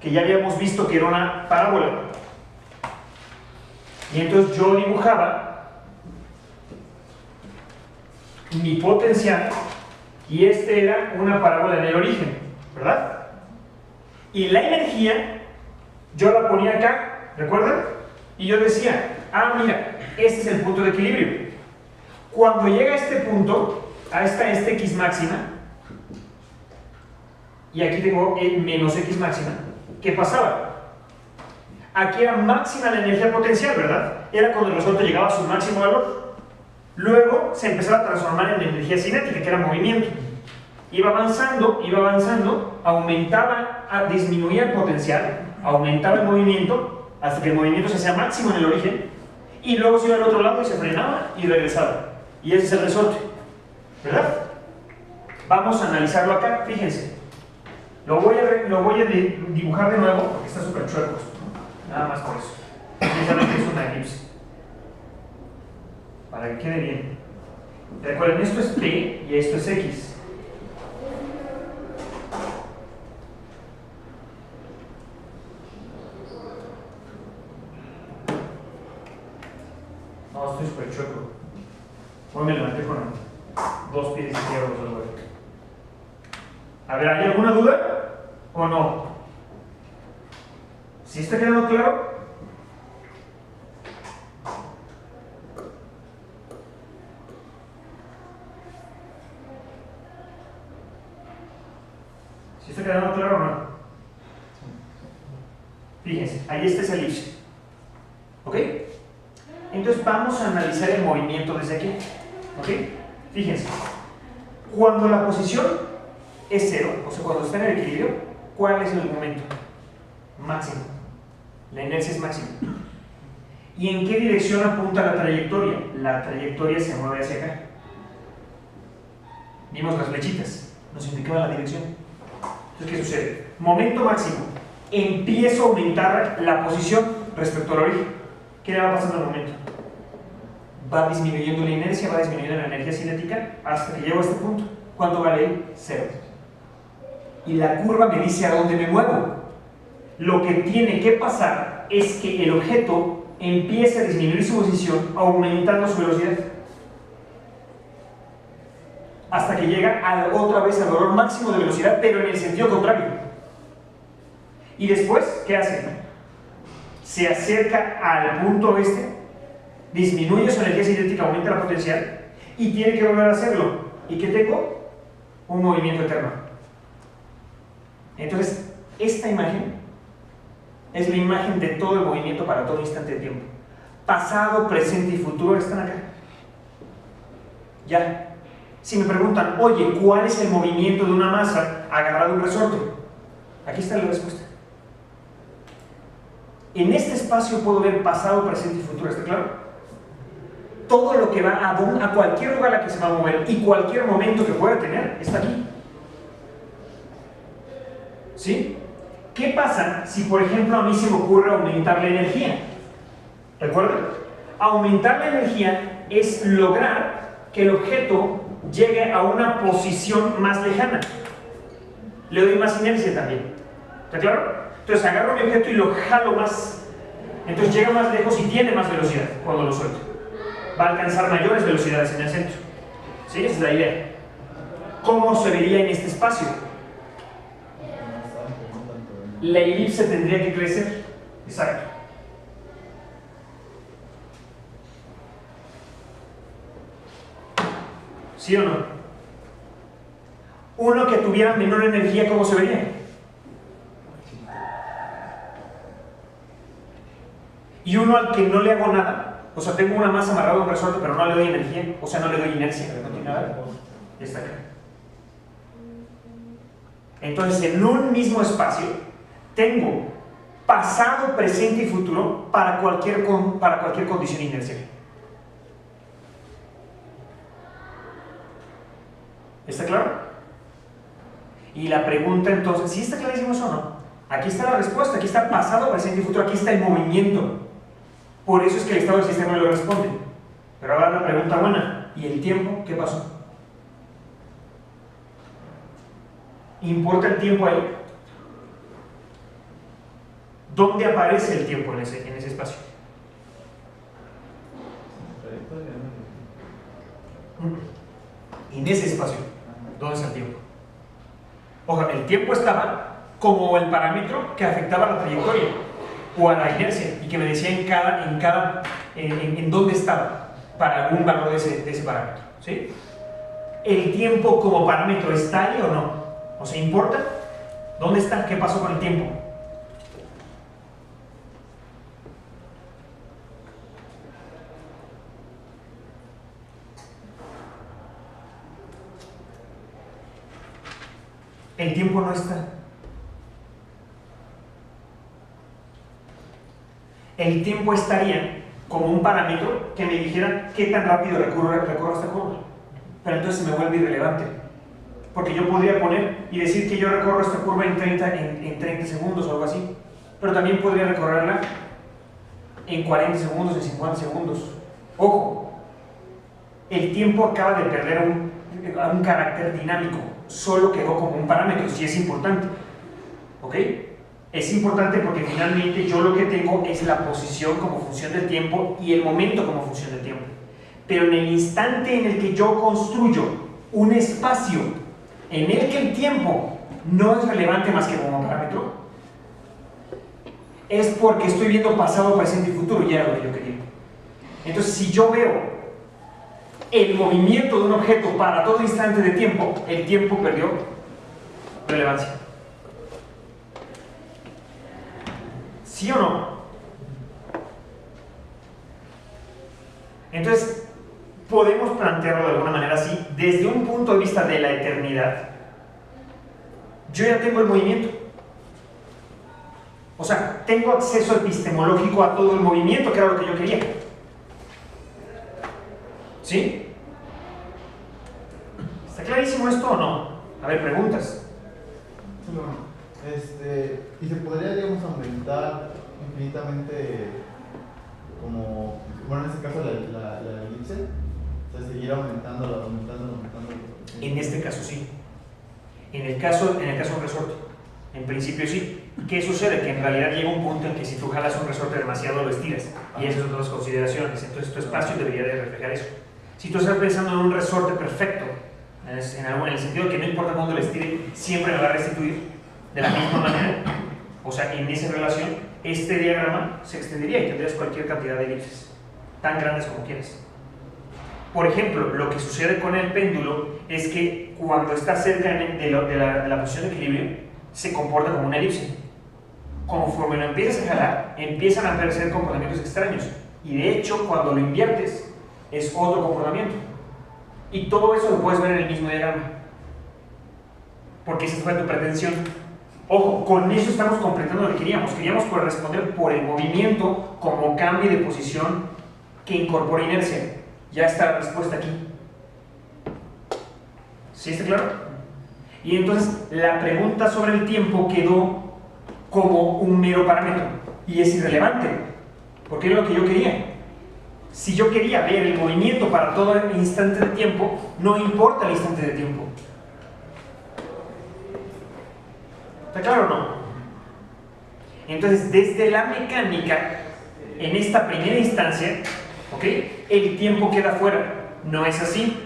que ya habíamos visto que era una parábola. Y entonces yo dibujaba mi potencial y este era una parábola en el origen, ¿verdad? Y la energía yo la ponía acá, ¿recuerdan? Y yo decía, ah, mira, este es el punto de equilibrio. Cuando llega a este punto, a esta x máxima, y aquí tengo menos x máxima, ¿qué pasaba? Aquí era máxima la energía potencial, ¿verdad? Era cuando el resorte llegaba a su máximo valor. Luego se empezaba a transformar en energía cinética, que era movimiento. Iba avanzando, disminuía el potencial, aumentaba el movimiento, hasta que el movimiento se hacía máximo en el origen, y luego se iba al otro lado y se frenaba y regresaba. Y ese es el resorte, ¿verdad? Vamos a analizarlo acá, fíjense. Lo voy a dibujar de nuevo, porque está súper chueco esto, ¿no? Nada más por eso. Ya saben que es una elipse. Para que quede bien. Recuerden, esto es P y esto es X. No, estoy súper chueco. Hoy me levanté con 2 pies izquierdos al vuelo. A ver, ¿hay alguna duda? ¿O no? ¿Sí está quedando claro? ¿Sí está quedando claro o no? Fíjense, ahí está esa elipse. ¿Ok? Entonces vamos a analizar el movimiento desde aquí. ¿Ok? Fíjense. Cuando la posición es 0, o sea, cuando está en el equilibrio, ¿cuál es el momento? Máximo. La inercia es máxima. ¿Y en qué dirección apunta la trayectoria? La trayectoria se mueve hacia acá. Vimos las flechitas, nos indicaban la dirección. Entonces, ¿qué sucede? Momento máximo. Empiezo a aumentar la posición respecto al origen. ¿Qué le va pasando al momento? Va disminuyendo la inercia, va disminuyendo la energía cinética hasta que llego a este punto. ¿Cuánto vale? 0. Y la curva me dice a dónde me muevo. Lo que tiene que pasar es que el objeto empiece a disminuir su posición aumentando su velocidad hasta que llega otra vez al valor máximo de velocidad, pero en el sentido contrario. Y después, ¿qué hace? Se acerca al punto este, disminuye su energía cinética, aumenta la potencial y tiene que volver a hacerlo. ¿Y qué tengo? Un movimiento eterno. Entonces, esta imagen es la imagen de todo el movimiento para todo instante de tiempo. Pasado, presente y futuro están acá. Ya. Si me preguntan, oye, ¿cuál es el movimiento de una masa agarrada a un resorte? Aquí está la respuesta. En este espacio puedo ver pasado, presente y futuro, ¿está claro? Todo lo que va a cualquier lugar a la que se va a mover y cualquier momento que pueda tener está aquí. ¿Sí? ¿Qué pasa si, por ejemplo, a mí se me ocurre aumentar la energía? ¿Recuerdan? Aumentar la energía es lograr que el objeto llegue a una posición más lejana. Le doy más inercia también. ¿Está claro? Entonces agarro mi objeto y lo jalo más. Entonces llega más lejos y tiene más velocidad cuando lo suelto. Va a alcanzar mayores velocidades en el centro. ¿Sí? Esa es la idea. ¿Cómo se vería en este espacio? La elipse tendría que crecer. Exacto. ¿Sí o no? Uno que tuviera menor energía, ¿cómo se vería? Y uno al que no le hago nada, o sea, tengo una masa amarrada a un resorte, pero no le doy energía, o sea, no le doy inercia, no tiene nada, está acá. Entonces, en un mismo espacio, tengo pasado, presente y futuro para cualquier condición inercial. ¿Está claro? Y la pregunta entonces, ¿sí está clarísimo eso o no? Aquí está la respuesta, aquí está pasado, presente y futuro, aquí está el movimiento. Por eso es que el estado del sistema lo responde. Pero ahora la pregunta buena, ¿y el tiempo? ¿Qué pasó? ¿Importa el tiempo ahí? ¿Dónde aparece el tiempo en ese espacio? En ese espacio, ¿dónde está el tiempo? Ojo, el tiempo estaba como el parámetro que afectaba a la trayectoria o a la inercia y que me decía en dónde estaba para algún valor de ese parámetro. ¿Sí? ¿El tiempo como parámetro está ahí o no? O sea, ¿importa? ¿Dónde está? ¿Qué pasó con el tiempo? El tiempo no está. El tiempo estaría como un parámetro que me dijera qué tan rápido recorro esta curva. Pero entonces se me vuelve irrelevante. Porque yo podría poner y decir que yo recorro esta curva en 30 segundos o algo así. Pero también podría recorrerla en 40 segundos, en 50 segundos. Ojo, el tiempo acaba de perder un carácter dinámico. Solo quedó como un parámetro, sí es importante. ¿Ok? Es importante porque finalmente yo lo que tengo es la posición como función del tiempo y el momento como función del tiempo. Pero en el instante en el que yo construyo un espacio en el que el tiempo no es relevante más que como parámetro, es porque estoy viendo pasado, presente y futuro, ya era lo que yo quería. Entonces, si yo veo el movimiento de un objeto para todo instante de tiempo, el tiempo perdió relevancia. ¿Sí o no? Entonces, podemos plantearlo de alguna manera así, desde un punto de vista de la eternidad. Yo ya tengo el movimiento. O sea, tengo acceso epistemológico a todo el movimiento, que era lo que yo quería. ¿Sí? ¿Está clarísimo esto o no? A ver, preguntas. No. ¿Y se podría, digamos, aumentar infinitamente como, bueno, en este caso la elipse? O sea, seguir aumentando. En este caso sí. En el caso de un resorte, en principio sí. ¿Qué sucede? Que en realidad llega un punto en que si tú jalas un resorte demasiado lo estiras. Y esas son otras consideraciones. Entonces tu espacio debería de reflejar eso. Si tú estás pensando en un resorte perfecto, en el sentido de que no importa cuándo lo estire, siempre me va a restituir de la misma manera, o sea, en esa relación, este diagrama se extendería y tendrías cualquier cantidad de elipses, tan grandes como quieras. Por ejemplo, lo que sucede con el péndulo es que cuando está cerca de la posición de equilibrio, se comporta como una elipse. Conforme lo empiezas a jalar, empiezan a aparecer comportamientos extraños. Y de hecho, cuando lo inviertes, es otro comportamiento. Y todo eso lo puedes ver en el mismo diagrama. Porque esa fue tu pretensión. Ojo, con eso estamos completando lo que queríamos. Queríamos corresponder por el movimiento como cambio de posición que incorpora inercia. Ya está la respuesta aquí. ¿Sí está claro? Y entonces la pregunta sobre el tiempo quedó como un mero parámetro. Y es irrelevante. Porque era lo que yo quería. Si yo quería ver el movimiento para todo el instante de tiempo, no importa el instante de tiempo. ¿Está claro o no? Entonces, desde la mecánica, en esta primera instancia, ¿ok?, el tiempo queda fuera. No es así.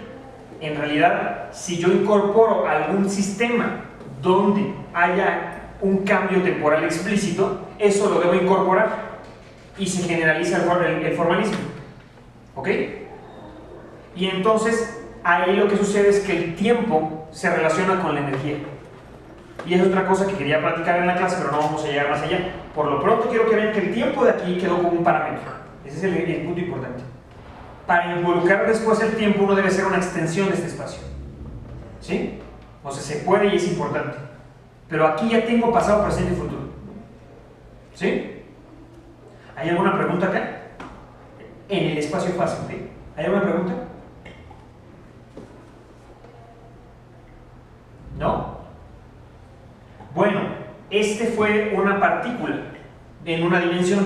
En realidad, si yo incorporo algún sistema donde haya un cambio temporal explícito, eso lo debo incorporar y se generaliza el formalismo. ¿Ok? Y entonces, ahí lo que sucede es que el tiempo se relaciona con la energía. Y es otra cosa que quería platicar en la clase, pero no vamos a llegar más allá. Por lo pronto quiero que vean que el tiempo de aquí quedó como un parámetro. Ese es el punto importante. Para involucrar después el tiempo, uno debe ser una extensión de este espacio. ¿Sí? O sea, se puede y es importante. Pero aquí ya tengo pasado, presente y futuro. ¿Sí? ¿Hay alguna pregunta acá? En el espacio fácil, ¿sí? ¿Hay alguna pregunta? ¿No? Bueno, este fue una partícula en una dimensión.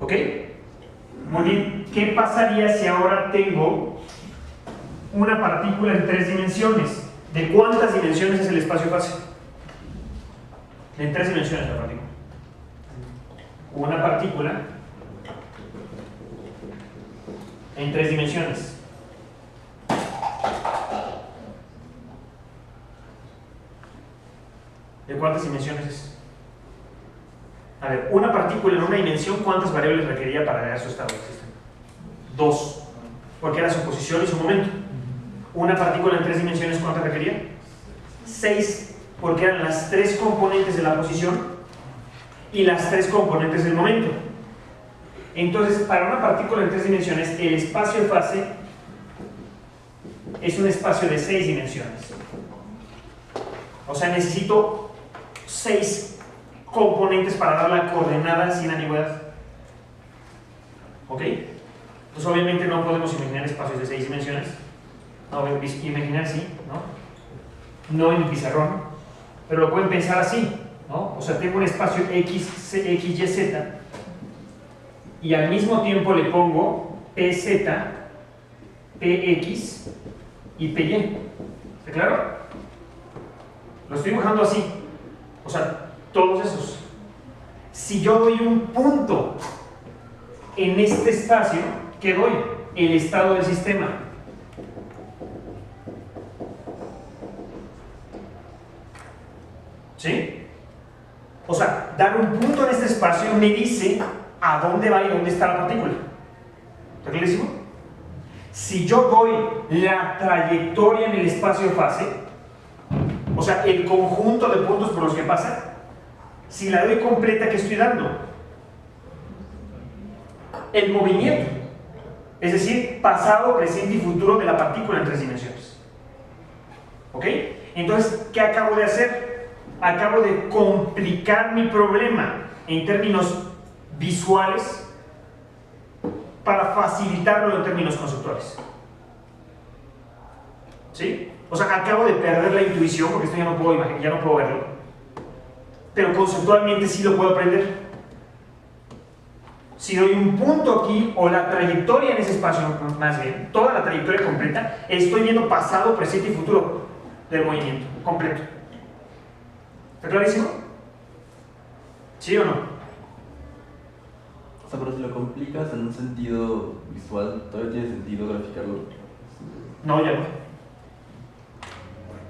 ¿Ok? Muy bien. ¿Qué pasaría si ahora tengo una partícula en 3 dimensiones? ¿De cuántas dimensiones es el espacio fácil? En 3 dimensiones la partícula. Una partícula en 3 dimensiones. ¿De cuántas dimensiones es? A ver, una partícula en una dimensión, ¿cuántas variables requería para dar su estado del sistema? 2, porque era su posición y su momento. Una partícula en 3 dimensiones, ¿cuántas requería? 6, porque eran las 3 componentes de la posición y las 3 componentes del momento. Entonces, para una partícula en 3 dimensiones, el espacio de fase es un espacio de 6 dimensiones. O sea, necesito 6 componentes para dar la coordenada sin ambigüedad. ¿Ok? Entonces, obviamente no podemos imaginar espacios de 6 dimensiones. No, imaginar sí, ¿no? No en el pizarrón, pero lo pueden pensar así, ¿no? O sea, tengo un espacio X, Y, Z, y al mismo tiempo le pongo PZ, PX y PY. ¿Está claro? Lo estoy dibujando así. O sea, todos esos. Si yo doy un punto en este espacio, ¿qué doy? El estado del sistema. ¿Sí? O sea, dar un punto en este espacio me dice a dónde va y dónde está la partícula. ¿Está clarísimo? Si yo doy la trayectoria en el espacio de fase, o sea, el conjunto de puntos por los que pasa, si la doy completa, ¿qué estoy dando? El movimiento. Es decir, pasado, presente y futuro de la partícula en 3 dimensiones. ¿Ok? Entonces, ¿qué acabo de hacer? Acabo de complicar mi problema en términos visuales para facilitarlo en términos conceptuales. ¿Sí? O sea, acabo de perder la intuición porque esto ya no puedo imaginar, ya no puedo verlo. Pero conceptualmente sí lo puedo aprender. Si doy un punto aquí, o la trayectoria en ese espacio, más bien, toda la trayectoria completa, estoy viendo pasado, presente y futuro del movimiento, completo. ¿Está clarísimo? ¿Sí o no? O sea, pero si lo complicas en un sentido visual, ¿todavía tiene sentido graficarlo? No, ya no.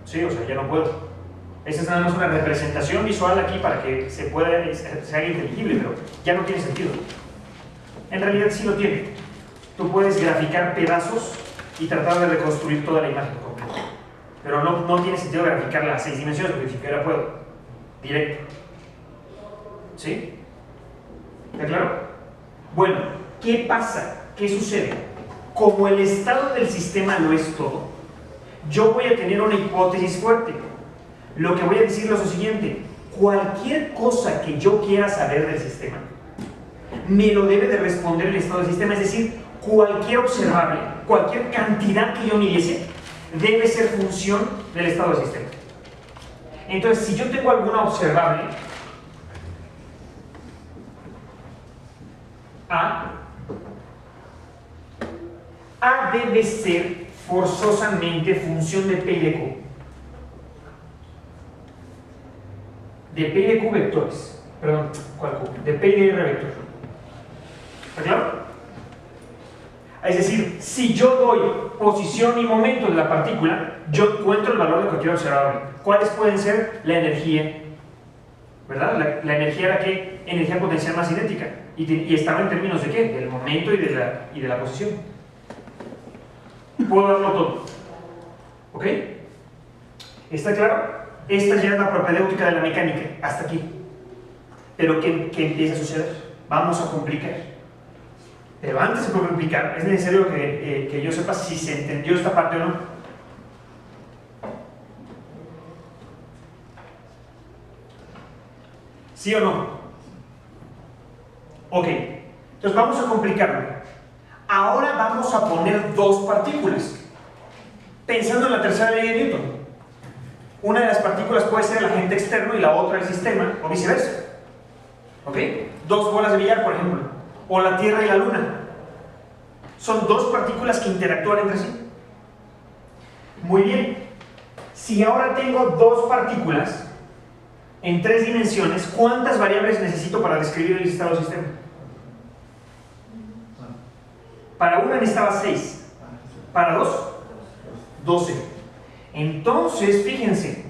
Sí, o sea, ya no puedo. Esa es nada más una representación visual aquí para que se haga inteligible, pero ya no tiene sentido. En realidad sí lo tiene. Tú puedes graficar pedazos y tratar de reconstruir toda la imagen completa. Pero no tiene sentido graficarla a 6 dimensiones porque ni siquiera puedo. Directo. ¿Sí? ¿Está claro? Bueno, ¿qué pasa? ¿Qué sucede? como el estado del sistema lo es todo, yo voy a tener una hipótesis fuerte. Lo que voy a decir es lo siguiente: cualquier cosa que yo quiera saber del sistema, me lo debe de responder el estado del sistema, es decir, cualquier observable, cualquier cantidad que yo midiese, debe ser función del estado del sistema. Entonces, si yo tengo alguna observable, A debe ser forzosamente función de P y de Q. De P y de Q vectores. Perdón, ¿cuál Q? De P y de R vector. ¿Está claro? Es decir, si yo doy posición y momento de la partícula, yo encuentro el valor de cualquier observable. ¿Cuáles pueden ser? La energía, ¿verdad? La energía era ¿qué? Energía potencial más cinética. Y estaba en términos de ¿qué? Del momento y de la posición. Puedo darlo todo. ¿Ok? ¿Está claro? Esta ya es la propedéutica de la mecánica. Hasta aquí. Pero ¿qué empieza a suceder? Vamos a complicar. Pero antes de complicar, es necesario que yo sepa si se entendió esta parte o no. ¿Sí o no? Ok. Entonces vamos a complicarlo. Ahora vamos a poner dos partículas. Pensando en la tercera ley de Newton. Una de las partículas puede ser el agente externo y la otra el sistema, o viceversa. ¿Ok? Dos bolas de billar, por ejemplo. O la Tierra y la Luna. Son dos partículas que interactúan entre sí. Muy bien. Si ahora tengo dos partículas en tres dimensiones, ¿cuántas variables necesito para describir el estado del sistema? Para una necesitaba 6. Para dos, 12. Entonces, fíjense,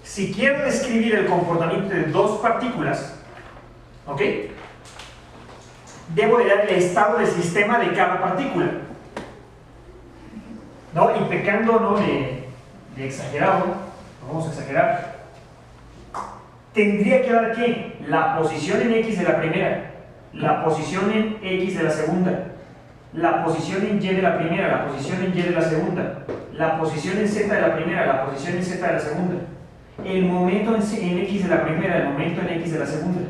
si quiero describir el comportamiento de dos partículas, ¿ok? Debo de dar el estado del sistema de cada partícula, ¿no? Y pecando, ¿no?, de exagerado, no vamos a exagerar, tendría que dar ¿qué? La posición en X de la primera, la posición en X de la segunda, la posición en Y de la primera, la posición en Y de la segunda, la posición en Z de la primera, la posición en Z de la segunda, el momento en X de la primera, el momento en X de la segunda,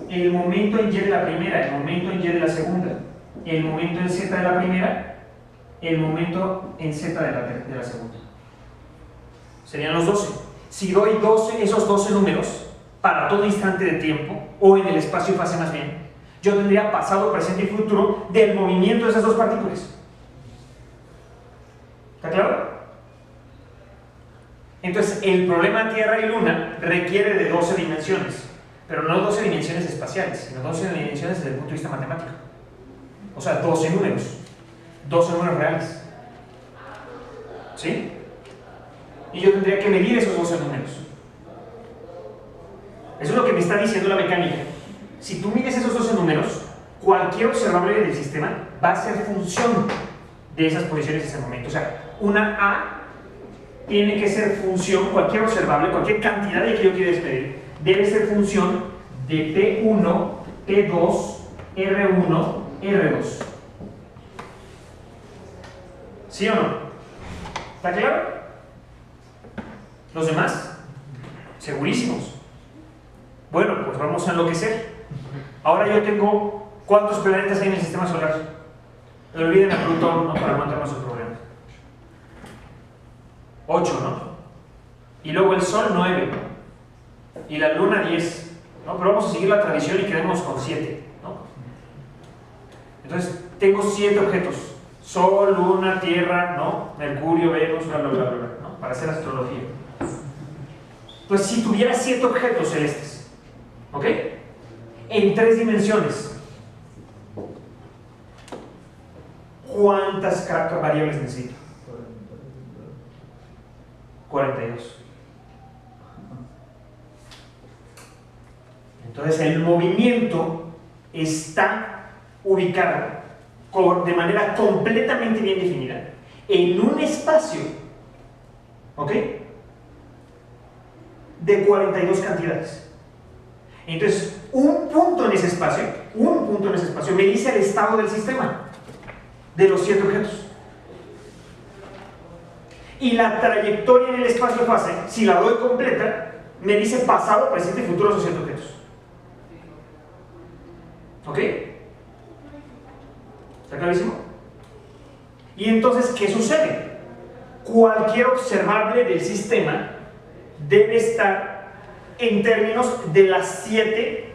el momento en Y de la primera, el momento en Y de la segunda, el momento en Z de la primera, el momento en Z de la segunda. Serían los 12. Si doy 12, esos 12 números para todo instante de tiempo, o en el espacio y fase más bien, yo tendría pasado, presente y futuro del movimiento de esas dos partículas. ¿Está claro? Entonces, el problema Tierra y Luna requiere de 12 dimensiones, pero no 12 dimensiones espaciales, sino 12 dimensiones desde el punto de vista matemático. O sea, 12 números reales. ¿Sí? Y yo tendría que medir esos 12 números. Eso es lo que me está diciendo la mecánica. Si tú mides esos 12 números, cualquier observable del sistema va a ser función de esas posiciones en ese momento. O sea, una A tiene que ser función, cualquier observable, cualquier cantidad de que yo quiera medir, debe ser función de P1, P2, R1, R2. ¿Sí o no? ¿Está claro? ¿Los demás? Segurísimos. Bueno, pues vamos a enloquecer. Ahora yo tengo, ¿cuántos planetas hay en el sistema solar? No olviden a Plutón, ¿no?, para no tener su problema. 8, ¿no? Y luego el Sol, 9. Y la Luna, 10. ¿No? Pero vamos a seguir la tradición y quedemos con 7, ¿no? Entonces, tengo 7 objetos. Sol, Luna, Tierra, ¿no?, Mercurio, Venus, bla, bla, bla, bla, ¿no?, para hacer astrología. Pues si tuviera 7 objetos celestes, ¿ok?, en 3 dimensiones, ¿cuántas variables necesito? 42. Entonces el movimiento está ubicado de manera completamente bien definida en un espacio, ¿ok?, de 42 cantidades. Entonces, un punto en ese espacio me dice el estado del sistema. de los 7 objetos. Y la trayectoria en el espacio-fase, si la doy completa, me dice pasado, presente y futuro de esos 7 objetos. ¿Ok? ¿Está clarísimo? Y entonces, ¿qué sucede? Cualquier observable del sistema debe estar en términos de las 7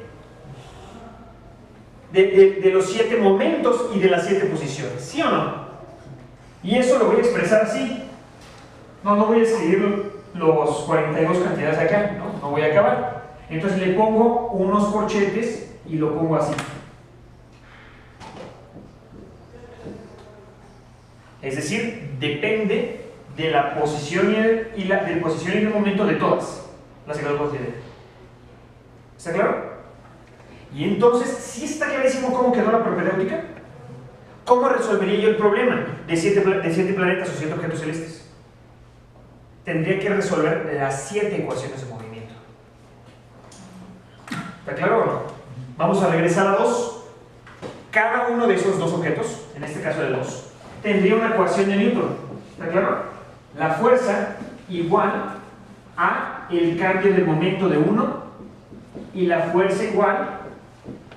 de los 7 momentos y de las 7 posiciones, ¿sí o no? Y eso lo voy a expresar así. No voy a escribir los 42 cantidades acá, no voy a acabar. Entonces le pongo unos corchetes y lo pongo así. Es decir, depende de la posición y del momento de todas las que los considero. ¿Está claro? Y entonces, ¿sí está clarísimo cómo quedó la propedéutica? ¿Cómo resolvería yo el problema de 7 planetas o 7 objetos celestes? Tendría que resolver las 7 ecuaciones de movimiento. ¿Está claro o no? Vamos a regresar a 2. Cada uno de esos 2 objetos, en este caso de 2, tendría una ecuación de Newton. ¿Está claro? La fuerza igual a el cambio del momento de 1 y la fuerza igual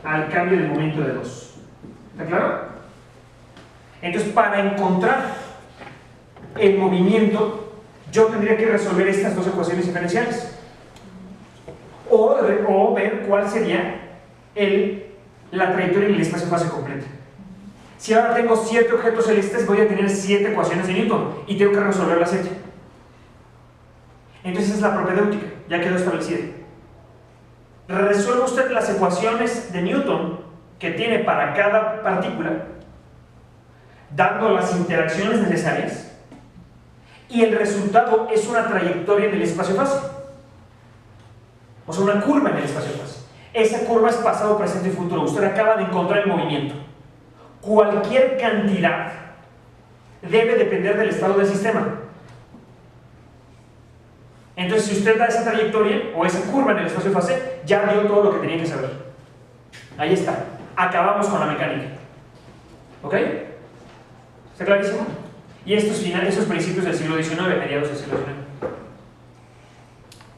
al cambio del momento de 2. ¿Está claro? Entonces, para encontrar el movimiento, yo tendría que resolver estas 2 ecuaciones diferenciales. O ver cuál sería la trayectoria en el espacio-fase completa. Si ahora tengo 7 objetos celestes, voy a tener 7 ecuaciones de Newton y tengo que resolver las 7. Entonces es la propedéutica, ya quedó establecida. Resuelve usted las ecuaciones de Newton que tiene para cada partícula, dando las interacciones necesarias, y el resultado es una trayectoria en el espacio-fase. O sea, una curva en el espacio-fase. Esa curva es pasado, presente y futuro. Usted acaba de encontrar el movimiento. Cualquier cantidad debe depender del estado del sistema. Entonces, si usted da esa trayectoria o esa curva en el espacio-fase, ya dio todo lo que tenía que saber. Ahí está. Acabamos con la mecánica. ¿Ok? ¿Está clarísimo? Y esos principios del siglo XIX, mediados del siglo XIX.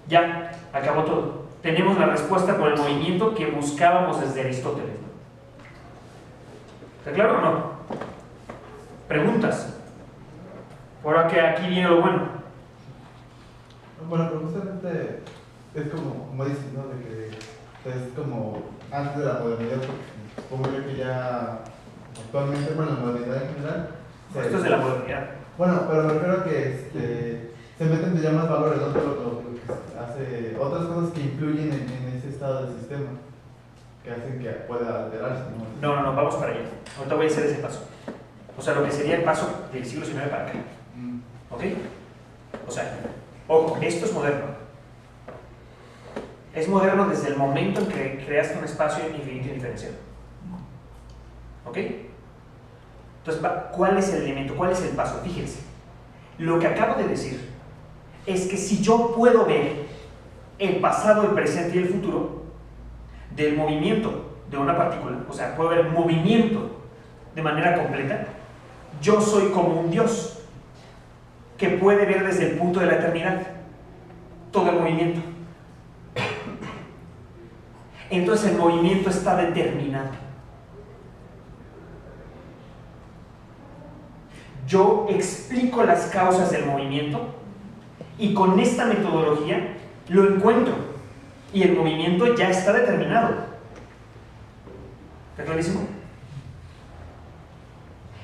Ya, acabó todo. Tenemos la respuesta por el movimiento que buscábamos desde Aristóteles. ¿Está claro o no? ¿Preguntas? Ahora que aquí viene lo bueno. Bueno, pero justamente es como dicen, ¿no? De que es como antes de la modernidad, porque supongo yo que ya actualmente, bueno, la modernidad en general. Esto es de la modernidad. Bueno, pero me refiero a que se meten ya más valores, ¿no? Lo que hace otras cosas que influyen en ese estado del sistema, que hacen que pueda alterarse, ¿no? No, vamos para allá. Ahorita voy a hacer ese paso. O sea, lo que sería el paso del siglo XIX para acá. ¿Ok? O sea, ojo, esto es moderno. Es moderno desde el momento en que creaste un espacio infinito y diferencial. ¿Ok? Entonces, ¿cuál es el elemento? ¿Cuál es el paso? Fíjense. Lo que acabo de decir es que si yo puedo ver el pasado, el presente y el futuro del movimiento de una partícula, o sea, puedo ver movimiento de manera completa, yo soy como un Dios que puede ver desde el punto de la eternidad todo el movimiento. Entonces el movimiento está determinado. Yo explico las causas del movimiento y con esta metodología lo encuentro y el movimiento ya está determinado. ¿Está clarísimo?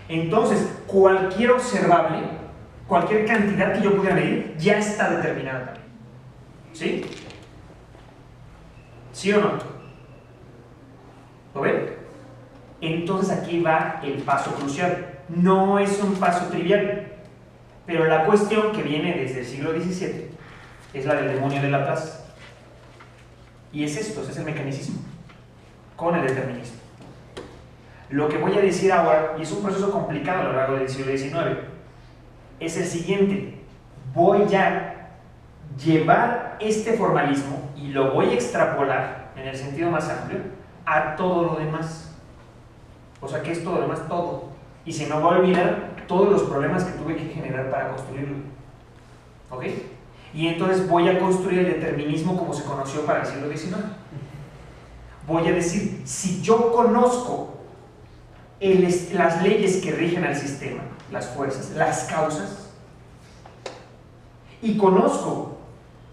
Entonces, cualquier observable, cualquier cantidad que yo pudiera medir, ya está determinada también. ¿Sí? ¿Sí o no? ¿Lo ven? Entonces aquí va el paso crucial. No es un paso trivial, pero la cuestión que viene desde el siglo XVII es la del demonio de Laplace. Y es esto, ese es el mecanicismo, con el determinismo. Lo que voy a decir ahora, y es un proceso complicado a lo largo del siglo XIX, es el siguiente. Voy a llevar este formalismo y lo voy a extrapolar en el sentido más amplio a todo lo demás. O sea, ¿qué es todo lo demás? Todo. y se me va a olvidar todos los problemas que tuve que generar para construirlo. ¿Ok? Y entonces voy a construir el determinismo como se conoció para el siglo XIX. Voy a decir, si yo conozco las leyes que rigen al sistema, las fuerzas, las causas, y conozco,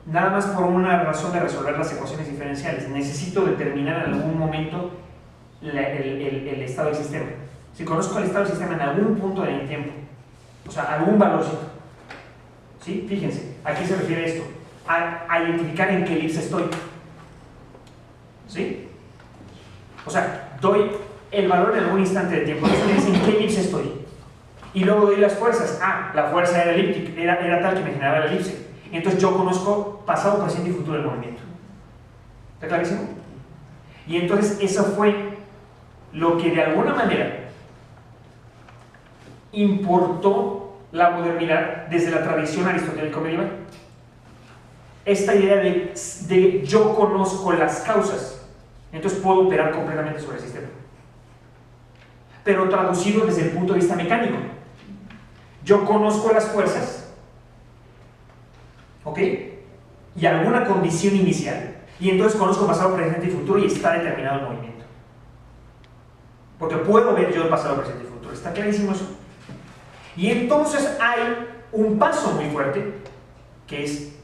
nada más por una razón de resolver las ecuaciones diferenciales, necesito determinar en algún momento el estado del sistema. Si conozco el estado del sistema en algún punto del tiempo, o sea, algún valorcito, ¿sí? Fíjense, ¿a qué se refiere esto? A identificar en qué elipse estoy, ¿sí? O sea, doy el valor en algún instante de tiempo, entonces me dicen en qué elipse estoy, y luego doy las fuerzas. La fuerza era elíptica, era tal que me generaba la elipse. Entonces yo conozco pasado, presente y futuro del movimiento. ¿Está clarísimo? Y entonces eso fue lo que de alguna manera importó la modernidad desde la tradición aristotélica medieval. Esta idea de yo conozco las causas, entonces puedo operar completamente sobre el sistema. Pero traducido desde el punto de vista mecánico. Yo conozco las fuerzas, ¿ok? Y alguna condición inicial, y entonces conozco pasado, presente y futuro, y está determinado el movimiento. Porque puedo ver yo el pasado, presente y futuro. ¿Está clarísimo eso? Y entonces hay un paso muy fuerte, que es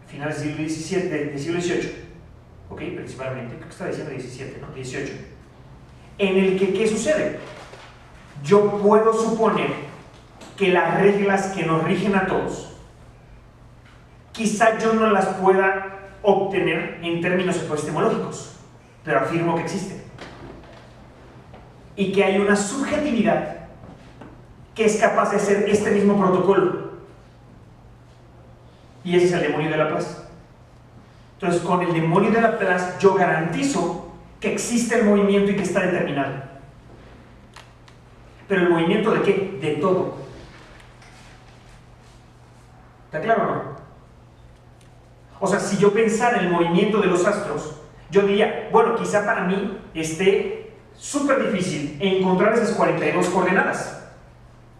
finales del siglo XVIII, ¿ok? Principalmente, creo que está diciendo XVII, ¿no? XVIII. En el que, ¿qué sucede? Yo puedo suponer que las reglas que nos rigen a todos, quizá yo no las pueda obtener en términos epistemológicos, pero afirmo que existen. Y que hay una subjetividad que es capaz de hacer este mismo protocolo. Y ese es el demonio de Laplace. Entonces, con el demonio de Laplace yo garantizo que existe el movimiento y que está determinado. ¿Pero el movimiento de qué? De todo. ¿Está claro o no? O sea, si yo pensara en el movimiento de los astros, yo diría, bueno, quizá para mí esté súper difícil encontrar esas 42 coordenadas,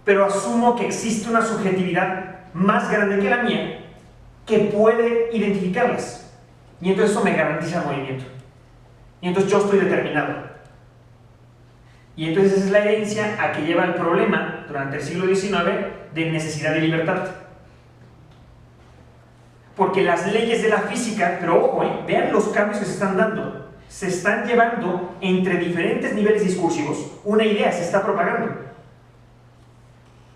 pero asumo que existe una subjetividad más grande que la mía que puede identificarlas, y entonces eso me garantiza el movimiento, y entonces yo estoy determinado. Y entonces esa es la herencia a que lleva el problema durante el siglo XIX de necesidad de libertad. Porque las leyes de la física, pero ojo, vean los cambios que se están dando. Se están llevando entre diferentes niveles discursivos, una idea se está propagando.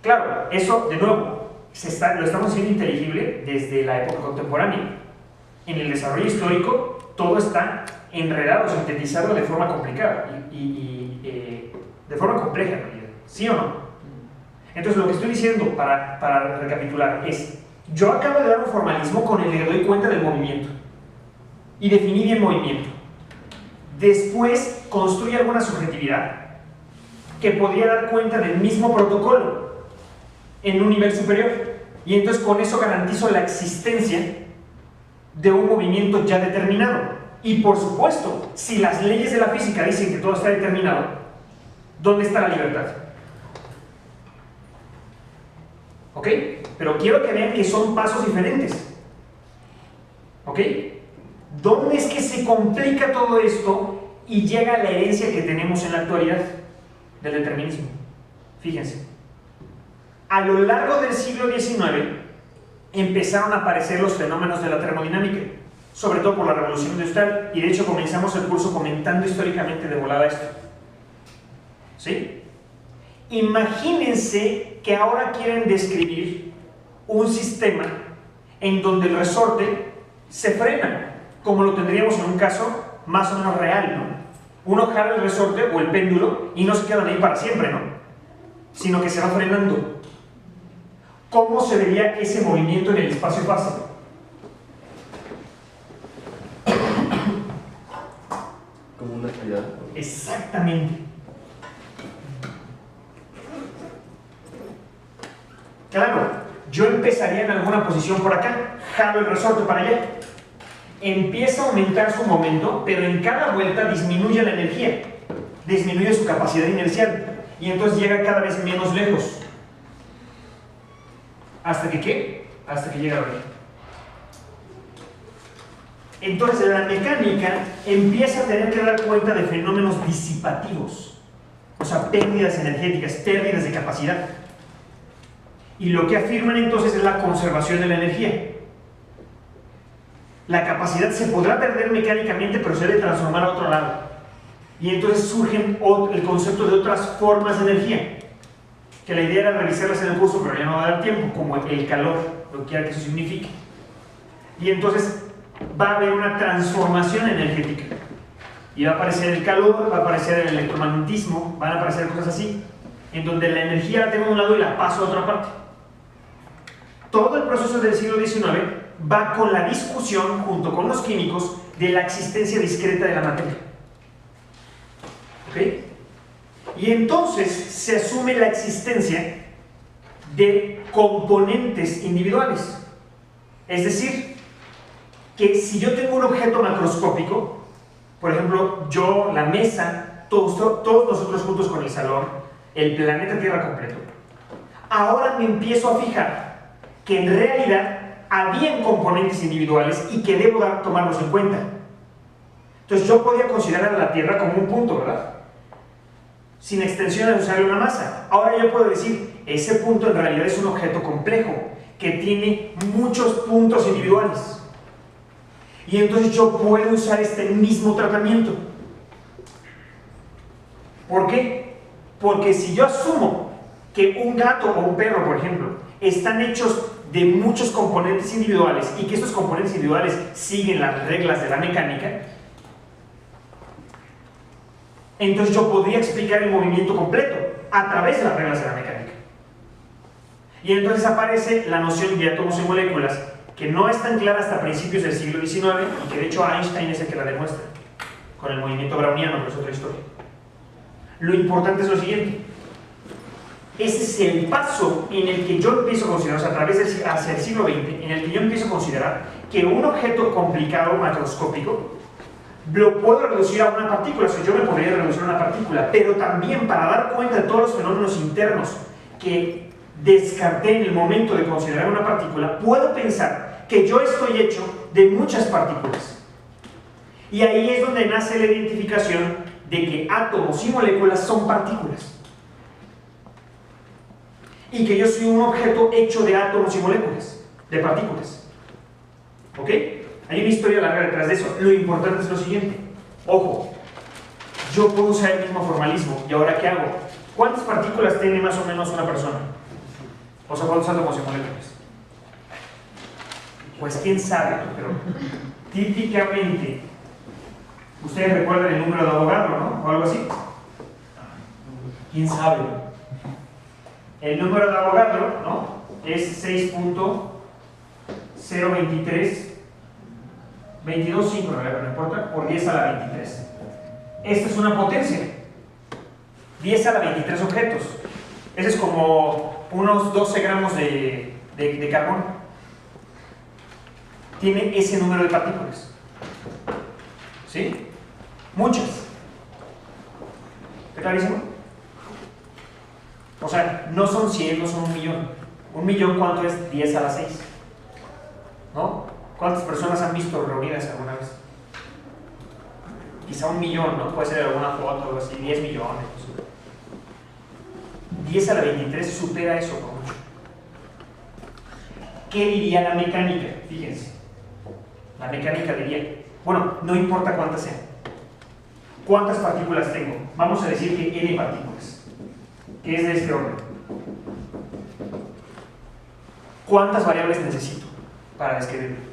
Claro, eso de nuevo, lo estamos haciendo inteligible desde la época contemporánea. En el desarrollo histórico todo está enredado, sintetizado de forma complicada de forma compleja en realidad, ¿sí o no? Entonces lo que estoy diciendo para recapitular es, yo acabo de dar un formalismo con el que doy cuenta del movimiento y definí bien movimiento. Después construí alguna subjetividad que podría dar cuenta del mismo protocolo en un nivel superior, y entonces con eso garantizo la existencia de un movimiento ya determinado. Y por supuesto, si las leyes de la física dicen que todo está determinado, ¿dónde está la libertad? ¿Ok? Pero quiero que vean que son pasos diferentes. ¿Ok? ¿Dónde es que se complica todo esto y llega a la herencia que tenemos en la actualidad del determinismo? Fíjense. A lo largo del siglo XIX empezaron a aparecer los fenómenos de la termodinámica, sobre todo por la revolución industrial, y de hecho comenzamos el curso comentando históricamente de volada esto. ¿Sí? Imagínense que ahora quieren describir un sistema en donde el resorte se frena, como lo tendríamos en un caso más o menos real, ¿no? Uno jala el resorte o el péndulo y no se quedan ahí para siempre, ¿no? Sino que se va frenando. ¿Cómo se vería ese movimiento en el espacio-fase? Como una espiral. Exactamente. Claro, yo empezaría en alguna posición por acá, jalo el resorte para allá. Empieza a aumentar su momento, pero en cada vuelta disminuye la energía, disminuye su capacidad inercial. y entonces llega cada vez menos lejos. ¿Hasta que qué? Hasta que llega a arriba. Entonces la mecánica empieza a tener que dar cuenta de fenómenos disipativos, o sea, pérdidas energéticas, pérdidas de capacidad. Y lo que afirman entonces es la conservación de la energía. La capacidad se podrá perder mecánicamente, pero se debe transformar a otro lado. Y entonces surge el concepto de otras formas de energía, que la idea era revisarlas en el curso, pero ya no va a dar tiempo, como el calor, lo que quiera que eso signifique. Y entonces va a haber una transformación energética. Y va a aparecer el calor, va a aparecer el electromagnetismo, van a aparecer cosas así, en donde la energía la tengo de un lado y la paso a otra parte. Todo el proceso del siglo XIX va con la discusión, junto con los químicos, de la existencia discreta de la materia. ¿Ok? Y entonces se asume la existencia de componentes individuales. Es decir, que si yo tengo un objeto macroscópico, por ejemplo, yo, la mesa, todos nosotros juntos con el salón, el planeta Tierra completo, ahora me empiezo a fijar que en realidad habían componentes individuales y que debo tomarlos en cuenta. Entonces yo podía considerar a la Tierra como un punto, ¿verdad? Sin extensión de usarle una masa. Ahora yo puedo decir, ese punto en realidad es un objeto complejo, que tiene muchos puntos individuales. Y entonces yo puedo usar este mismo tratamiento. ¿Por qué? Porque si yo asumo que un gato o un perro, por ejemplo, están hechos de muchos componentes individuales y que estos componentes individuales siguen las reglas de la mecánica, entonces yo podría explicar el movimiento completo a través de las reglas de la mecánica. Y entonces aparece la noción de átomos y moléculas, que no es tan clara hasta principios del siglo XIX y que de hecho Einstein es el que la demuestra con el movimiento browniano, pero es otra historia. Lo importante es lo siguiente: ese es el paso en el que yo empiezo a considerar, o sea, a través hacia el siglo XX, en el que yo empiezo a considerar que un objeto complicado macroscópico lo puedo reducir a una partícula. O sea, yo me podría reducir a una partícula, pero también para dar cuenta de todos los fenómenos internos que descarté en el momento de considerar una partícula, puedo pensar que yo estoy hecho de muchas partículas. Y ahí es donde nace la identificación de que átomos y moléculas son partículas. Y que yo soy un objeto hecho de átomos y moléculas, de partículas. ¿Ok? Hay una historia larga detrás de eso. Lo importante es lo siguiente. Ojo, yo puedo usar el mismo formalismo. ¿Y ahora qué hago? ¿Cuántas partículas tiene más o menos una persona? O sea, ¿cuántos átomos y moléculas? Pues quién sabe, pero típicamente, ustedes recuerdan el número de Avogadro, ¿no? O algo así. ¿Quién sabe? El número de Avogadro, ¿no? Es 6.023.225, no importa, por 10 a la 23. Esta es una potencia. 10 a la 23 objetos. Ese es como unos 12 gramos de carbón. Tiene ese número de partículas. ¿Sí? Muchas. ¿Está clarísimo? O sea, no son 100, no son 1.000.000. 1.000.000, ¿cuánto es? 10 a la 6. ¿No? ¿Cuántas personas han visto reunidas alguna vez? Quizá 1.000.000, ¿no? Puede ser alguna foto o algo así, 10 millones. 10 a la 23 supera eso por mucho. ¿Qué diría la mecánica? Fíjense. La mecánica diría, bueno, no importa cuántas sean. ¿Cuántas partículas tengo? Vamos a decir que n partículas, que es de este orden. ¿Cuántas variables necesito para describirlo?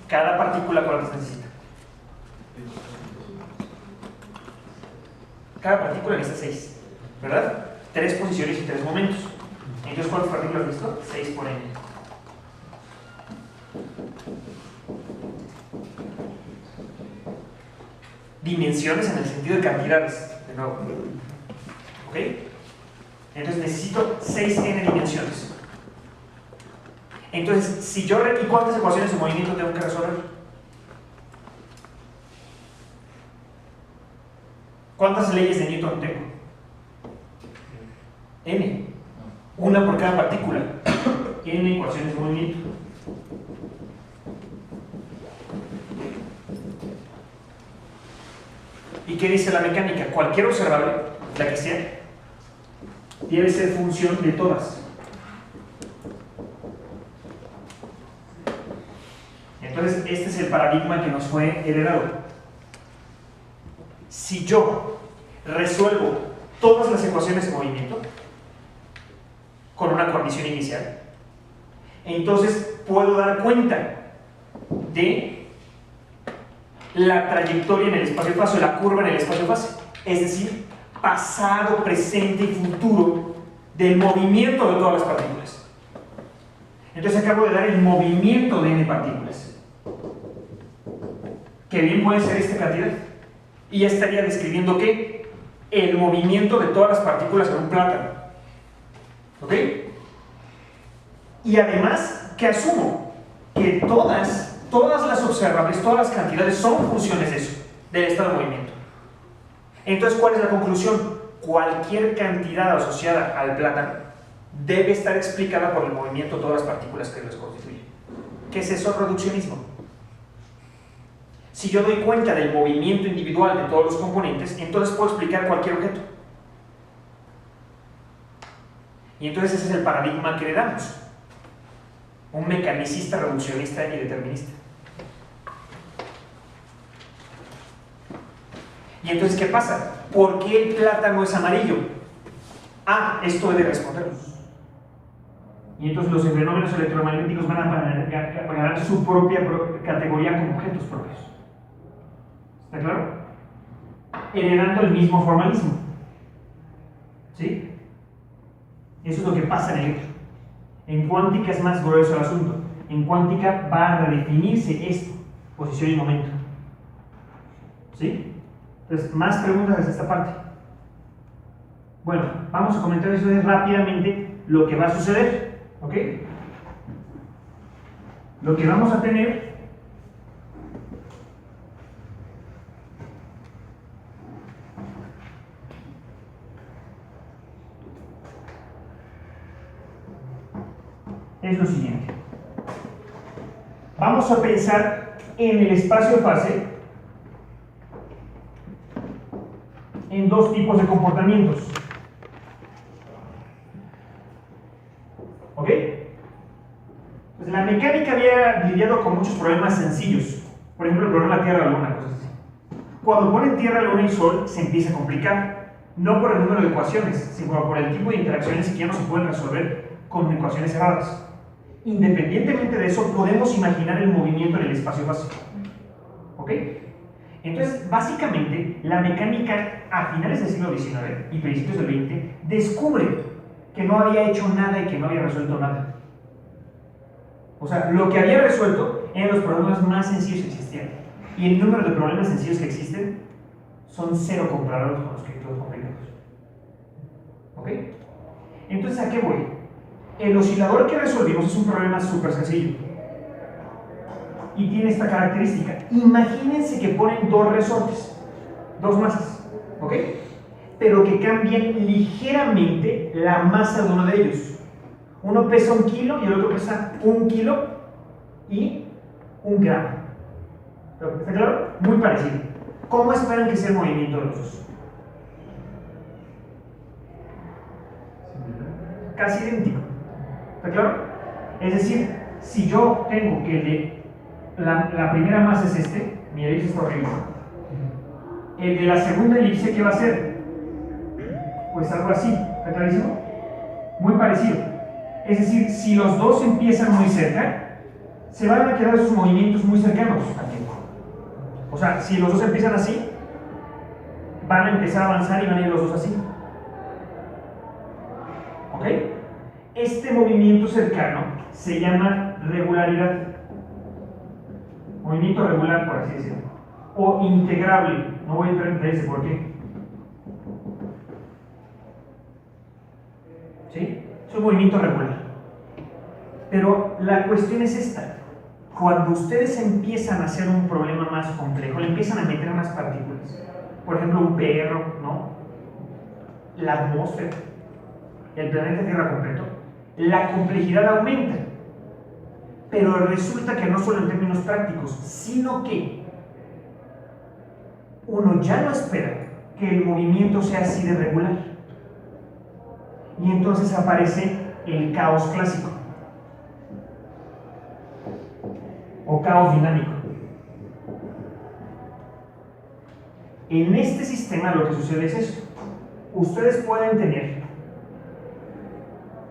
Cada partícula, ¿cuántas necesita? Cada partícula necesita 6, ¿verdad? 3 posiciones y 3 momentos. Entonces, ¿cuántas partículas necesito? 6 por n. Dimensiones en el sentido de cantidades, de nuevo. ¿Ok? Entonces necesito 6n dimensiones. Entonces, si yo ¿y cuántas ecuaciones de movimiento tengo que resolver? ¿Cuántas leyes de Newton tengo? N. Una por cada partícula. N ecuaciones de movimiento. ¿Y qué dice la mecánica? Cualquier observable, la que sea, debe ser función de todas. Entonces, este es el paradigma que nos fue heredado. Si yo resuelvo todas las ecuaciones de movimiento con una condición inicial, entonces puedo dar cuenta de la trayectoria en el espacio-fase, la curva en el espacio-fase, es decir, pasado, presente y futuro del movimiento de todas las partículas. Entonces acabo de dar el movimiento de n partículas, que bien puede ser esta cantidad, y ya estaría describiendo ¿qué? El movimiento de todas las partículas en un plátano. ¿Ok? Y además, que asumo que todas las observables, todas las cantidades son funciones de eso, del estado de movimiento. Entonces, ¿cuál es la conclusión? Cualquier cantidad asociada al plátano debe estar explicada por el movimiento de todas las partículas que los constituyen. ¿Qué es eso? Reduccionismo. Si yo doy cuenta del movimiento individual de todos los componentes, entonces puedo explicar cualquier objeto. Y entonces ese es el paradigma que le damos. Un mecanicista, reduccionista y determinista. Y entonces, ¿qué pasa? ¿Por qué el plátano es amarillo? Ah, esto debe respondernos. Y entonces los fenómenos electromagnéticos van a ganar su propia categoría como objetos propios. ¿Está claro? Heredando el mismo formalismo. ¿Sí? Eso es lo que pasa en electro. En cuántica es más grueso el asunto. En cuántica va a redefinirse esto, posición y momento. ¿Sí? Entonces, más preguntas desde esta parte. Bueno, vamos a comentar eso rápidamente lo que va a suceder. ¿Ok? Lo que vamos a tener es lo siguiente. Vamos a pensar en el espacio-fase en dos tipos de comportamientos. ¿Ok? Pues la mecánica había lidiado con muchos problemas sencillos. Por ejemplo, el problema Tierra-Luna, cosas así. Cuando ponen Tierra, Luna y Sol, se empieza a complicar. No por el número de ecuaciones, sino por el tipo de interacciones que ya no se pueden resolver con ecuaciones cerradas. Independientemente de eso, podemos imaginar el movimiento en el espacio-fase. ¿Ok? Entonces, básicamente, la mecánica a finales del siglo XIX y principios del XX descubre que no había hecho nada y que no había resuelto nada. O sea, lo que había resuelto eran los problemas más sencillos que existían. Y el número de problemas sencillos que existen son cero comparados con los que todos complicados. ¿Ok? Entonces, ¿a qué voy? El oscilador que resolvimos es un problema súper sencillo. Y tiene esta característica. Imagínense que ponen dos resortes, dos masas, ¿ok? Pero que cambien ligeramente la masa de uno de ellos. Uno pesa 1 kilo y el otro pesa 1 kilo y 1 gramo. ¿Está claro? Muy parecido. ¿Cómo esperan que sea el movimiento de los dos? Casi idéntico. ¿Está claro? Es decir, si yo tengo que la primera masa es este, mi elipse está horrible. El de la segunda elipse, ¿qué va a hacer? Pues algo así, ¿está clarísimo? Muy parecido. Es decir, si los dos empiezan muy cerca, se van a quedar sus movimientos muy cercanos al tiempo. O sea, si los dos empiezan así, van a empezar a avanzar y van a ir los dos así. ¿Ok? Este movimiento cercano se llama regularidad. Movimiento regular, por así decirlo. O integrable. No voy a entrar en detalles de por qué. ¿Sí? Es un movimiento regular. Pero la cuestión es esta. Cuando ustedes empiezan a hacer un problema más complejo, le empiezan a meter más partículas, por ejemplo, un perro, ¿no? La atmósfera, el planeta Tierra completo, la complejidad aumenta. Pero resulta que no solo en términos prácticos, sino que uno ya no espera que el movimiento sea así de regular. Y entonces aparece el caos clásico o caos dinámico. En este sistema lo que sucede es esto. Ustedes pueden tener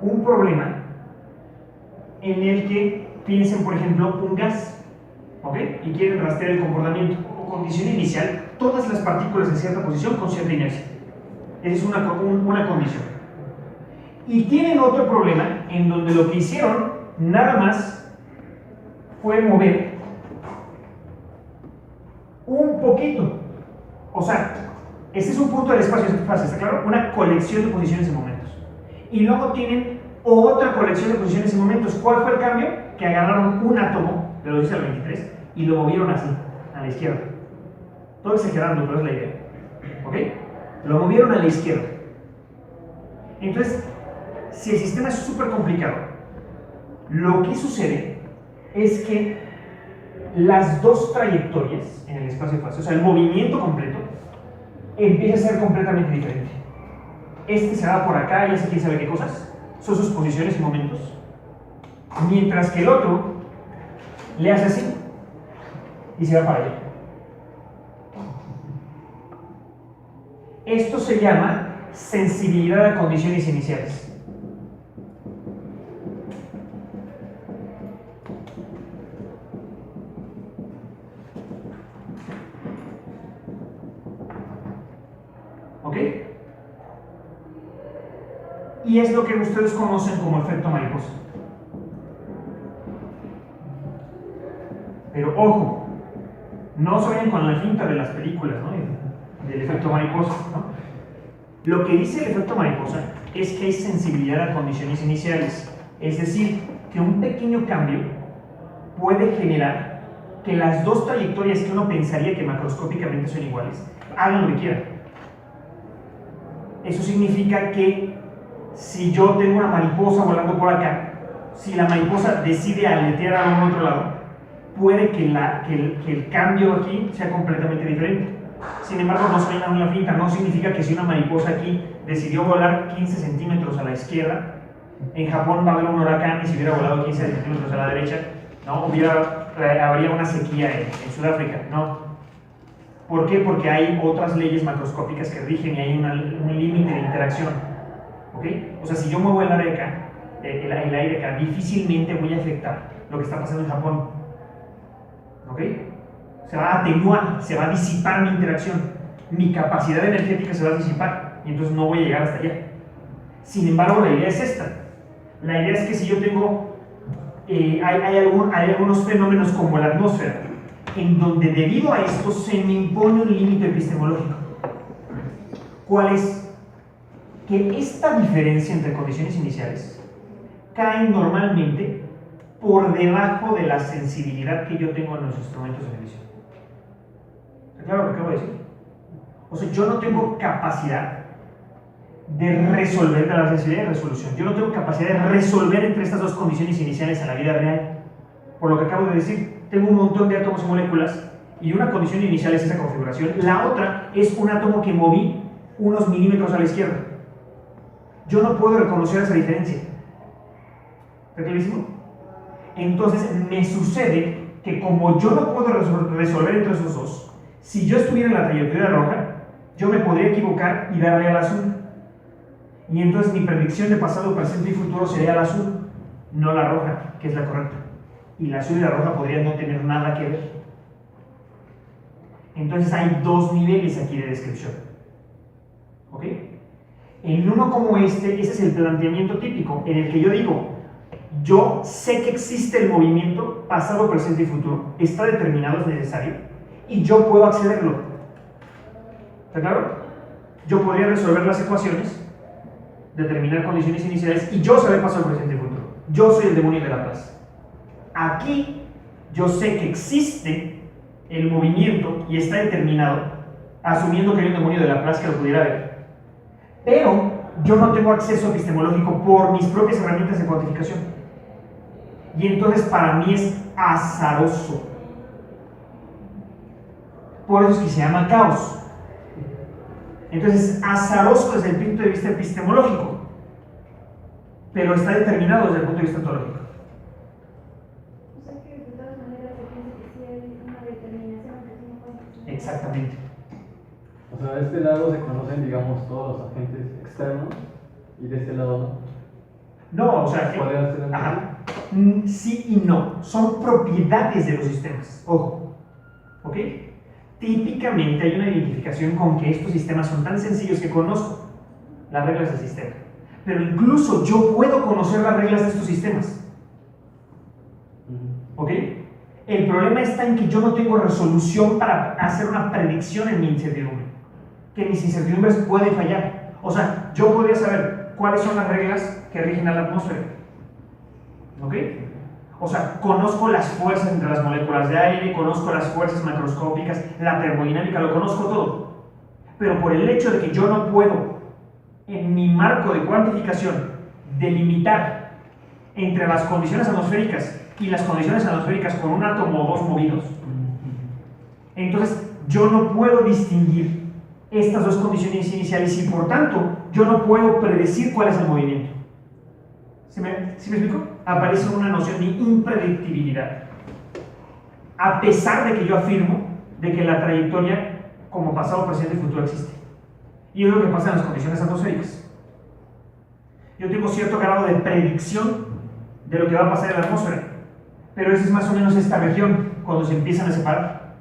un problema en el que piensen, por ejemplo, un gas, ¿ok? Y quieren rastrear el comportamiento o condición inicial, todas las partículas en cierta posición con cierta inercia. Esa es una condición. Y tienen otro problema en donde lo que hicieron nada más fue mover un poquito. O sea, este es un punto del espacio-espacio, ¿está claro? Una colección de posiciones y momentos. Y luego tienen otra colección de posiciones y momentos. ¿Cuál fue el cambio? Que agarraron un átomo de los 10 al 23 y lo movieron así, a la izquierda. Todo exagerando, pero es la idea. ¿Ok? Lo movieron a la izquierda. Entonces, si el sistema es súper complicado, lo que sucede es que las dos trayectorias en el espacio-espacio, o sea, el movimiento completo, empieza a ser completamente diferente. Este se va por acá y hace quién sabe qué cosas, son sus posiciones y momentos, mientras que el otro le hace así y se va para allá. Esto se llama sensibilidad a condiciones iniciales. ¿Ok? Y es lo que ustedes conocen como efecto mariposa. Pero ojo, no se vayan con la finta de las películas, ¿no? Del efecto mariposa, ¿no? Lo que dice el efecto mariposa es que hay sensibilidad a condiciones iniciales, es decir, que un pequeño cambio puede generar que las dos trayectorias que uno pensaría que macroscópicamente son iguales hagan lo que quieran. Eso significa que si yo tengo una mariposa volando por acá, si la mariposa decide aletear a un otro lado, puede que el cambio aquí sea completamente diferente. Sin embargo, no se vayan en la finta, no significa que si una mariposa aquí decidió volar 15 centímetros a la izquierda, en Japón va a haber un huracán y si hubiera volado 15 centímetros a la derecha, ¿no? Habría una sequía en Sudáfrica, ¿no? ¿Por qué? Porque hay otras leyes macroscópicas que rigen y hay un límite de interacción, ¿ok? O sea, si yo muevo el aire acá, el aire acá, difícilmente voy a afectar lo que está pasando en Japón, ¿ok? Se va a atenuar, se va a disipar mi interacción, mi capacidad energética se va a disipar y entonces no voy a llegar hasta allá. Sin embargo, la idea es esta. La idea es que si yo tengo, hay algunos fenómenos como la atmósfera, en donde debido a esto se me impone un límite epistemológico. ¿Cuál es? Que esta diferencia entre condiciones iniciales cae normalmente por debajo de la sensibilidad que yo tengo en los instrumentos de medición. ¿Está claro lo que acabo de decir? O sea, yo no tengo capacidad de resolver, de la sensibilidad de resolución, yo no tengo capacidad de resolver entre estas dos condiciones iniciales a la vida real. Por lo que acabo de decir, tengo un montón de átomos y moléculas y una condición inicial es esa configuración, la otra es un átomo que moví unos milímetros a la izquierda. Yo no puedo reconocer esa diferencia. ¿Está clarísimo? Entonces me sucede que como yo no puedo resolver entre esos dos, si yo estuviera en la trayectoria roja, yo me podría equivocar y darle al azul. Y entonces mi predicción de pasado, presente y futuro sería el azul, no la roja, que es la correcta. Y la azul y la roja podrían no tener nada que ver. Entonces hay dos niveles aquí de descripción. ¿Ok? En uno como ese es el planteamiento típico, en el que yo digo, yo sé que existe el movimiento pasado, presente y futuro, está determinado, es necesario, y yo puedo accederlo. ¿Está claro? Yo podría resolver las ecuaciones, determinar condiciones iniciales, y yo saber pasado, presente y futuro. Yo soy el demonio de Laplace. Aquí yo sé que existe el movimiento y está determinado asumiendo que hay un demonio de Laplace que lo pudiera ver. Pero yo no tengo acceso epistemológico por mis propias herramientas de cuantificación. Y entonces para mí es azaroso. Por eso es que se llama caos. Entonces es azaroso desde el punto de vista epistemológico, pero está determinado desde el punto de vista ontológico. O sea que de todas maneras se piensa que sí hay una determinación que sí no puede. Exactamente. O sea, de este lado se conocen, digamos, todos los agentes externos y de este lado no. No, o sea, ¿Podría ser ajá. Sí y no. Son propiedades de los sistemas. Ojo. ¿Ok? Típicamente hay una identificación con que estos sistemas son tan sencillos que conozco las reglas del sistema. Pero incluso yo puedo conocer las reglas de estos sistemas. ¿Ok? El problema está en que yo no tengo resolución para hacer una predicción en mi incertidumbre. Que mis incertidumbres pueden fallar. O sea, yo podría saber cuáles son las reglas que rigen a la atmósfera. ¿Ok? O sea, conozco las fuerzas entre las moléculas de aire, conozco las fuerzas macroscópicas, la termodinámica, lo conozco todo. Pero por el hecho de que yo no puedo, en mi marco de cuantificación, delimitar entre las condiciones atmosféricas y las condiciones atmosféricas con un átomo o dos movidos, entonces yo no puedo distinguir estas dos condiciones iniciales y por tanto yo no puedo predecir cuál es el movimiento. ¿Sí me explico? Aparece una noción de impredictibilidad. A pesar de que yo afirmo de que la trayectoria como pasado, presente y futuro existe. Y es lo que pasa en las condiciones atmosféricas. Yo tengo cierto grado de predicción de lo que va a pasar en la atmósfera, pero esa es más o menos esta región cuando se empiezan a separar.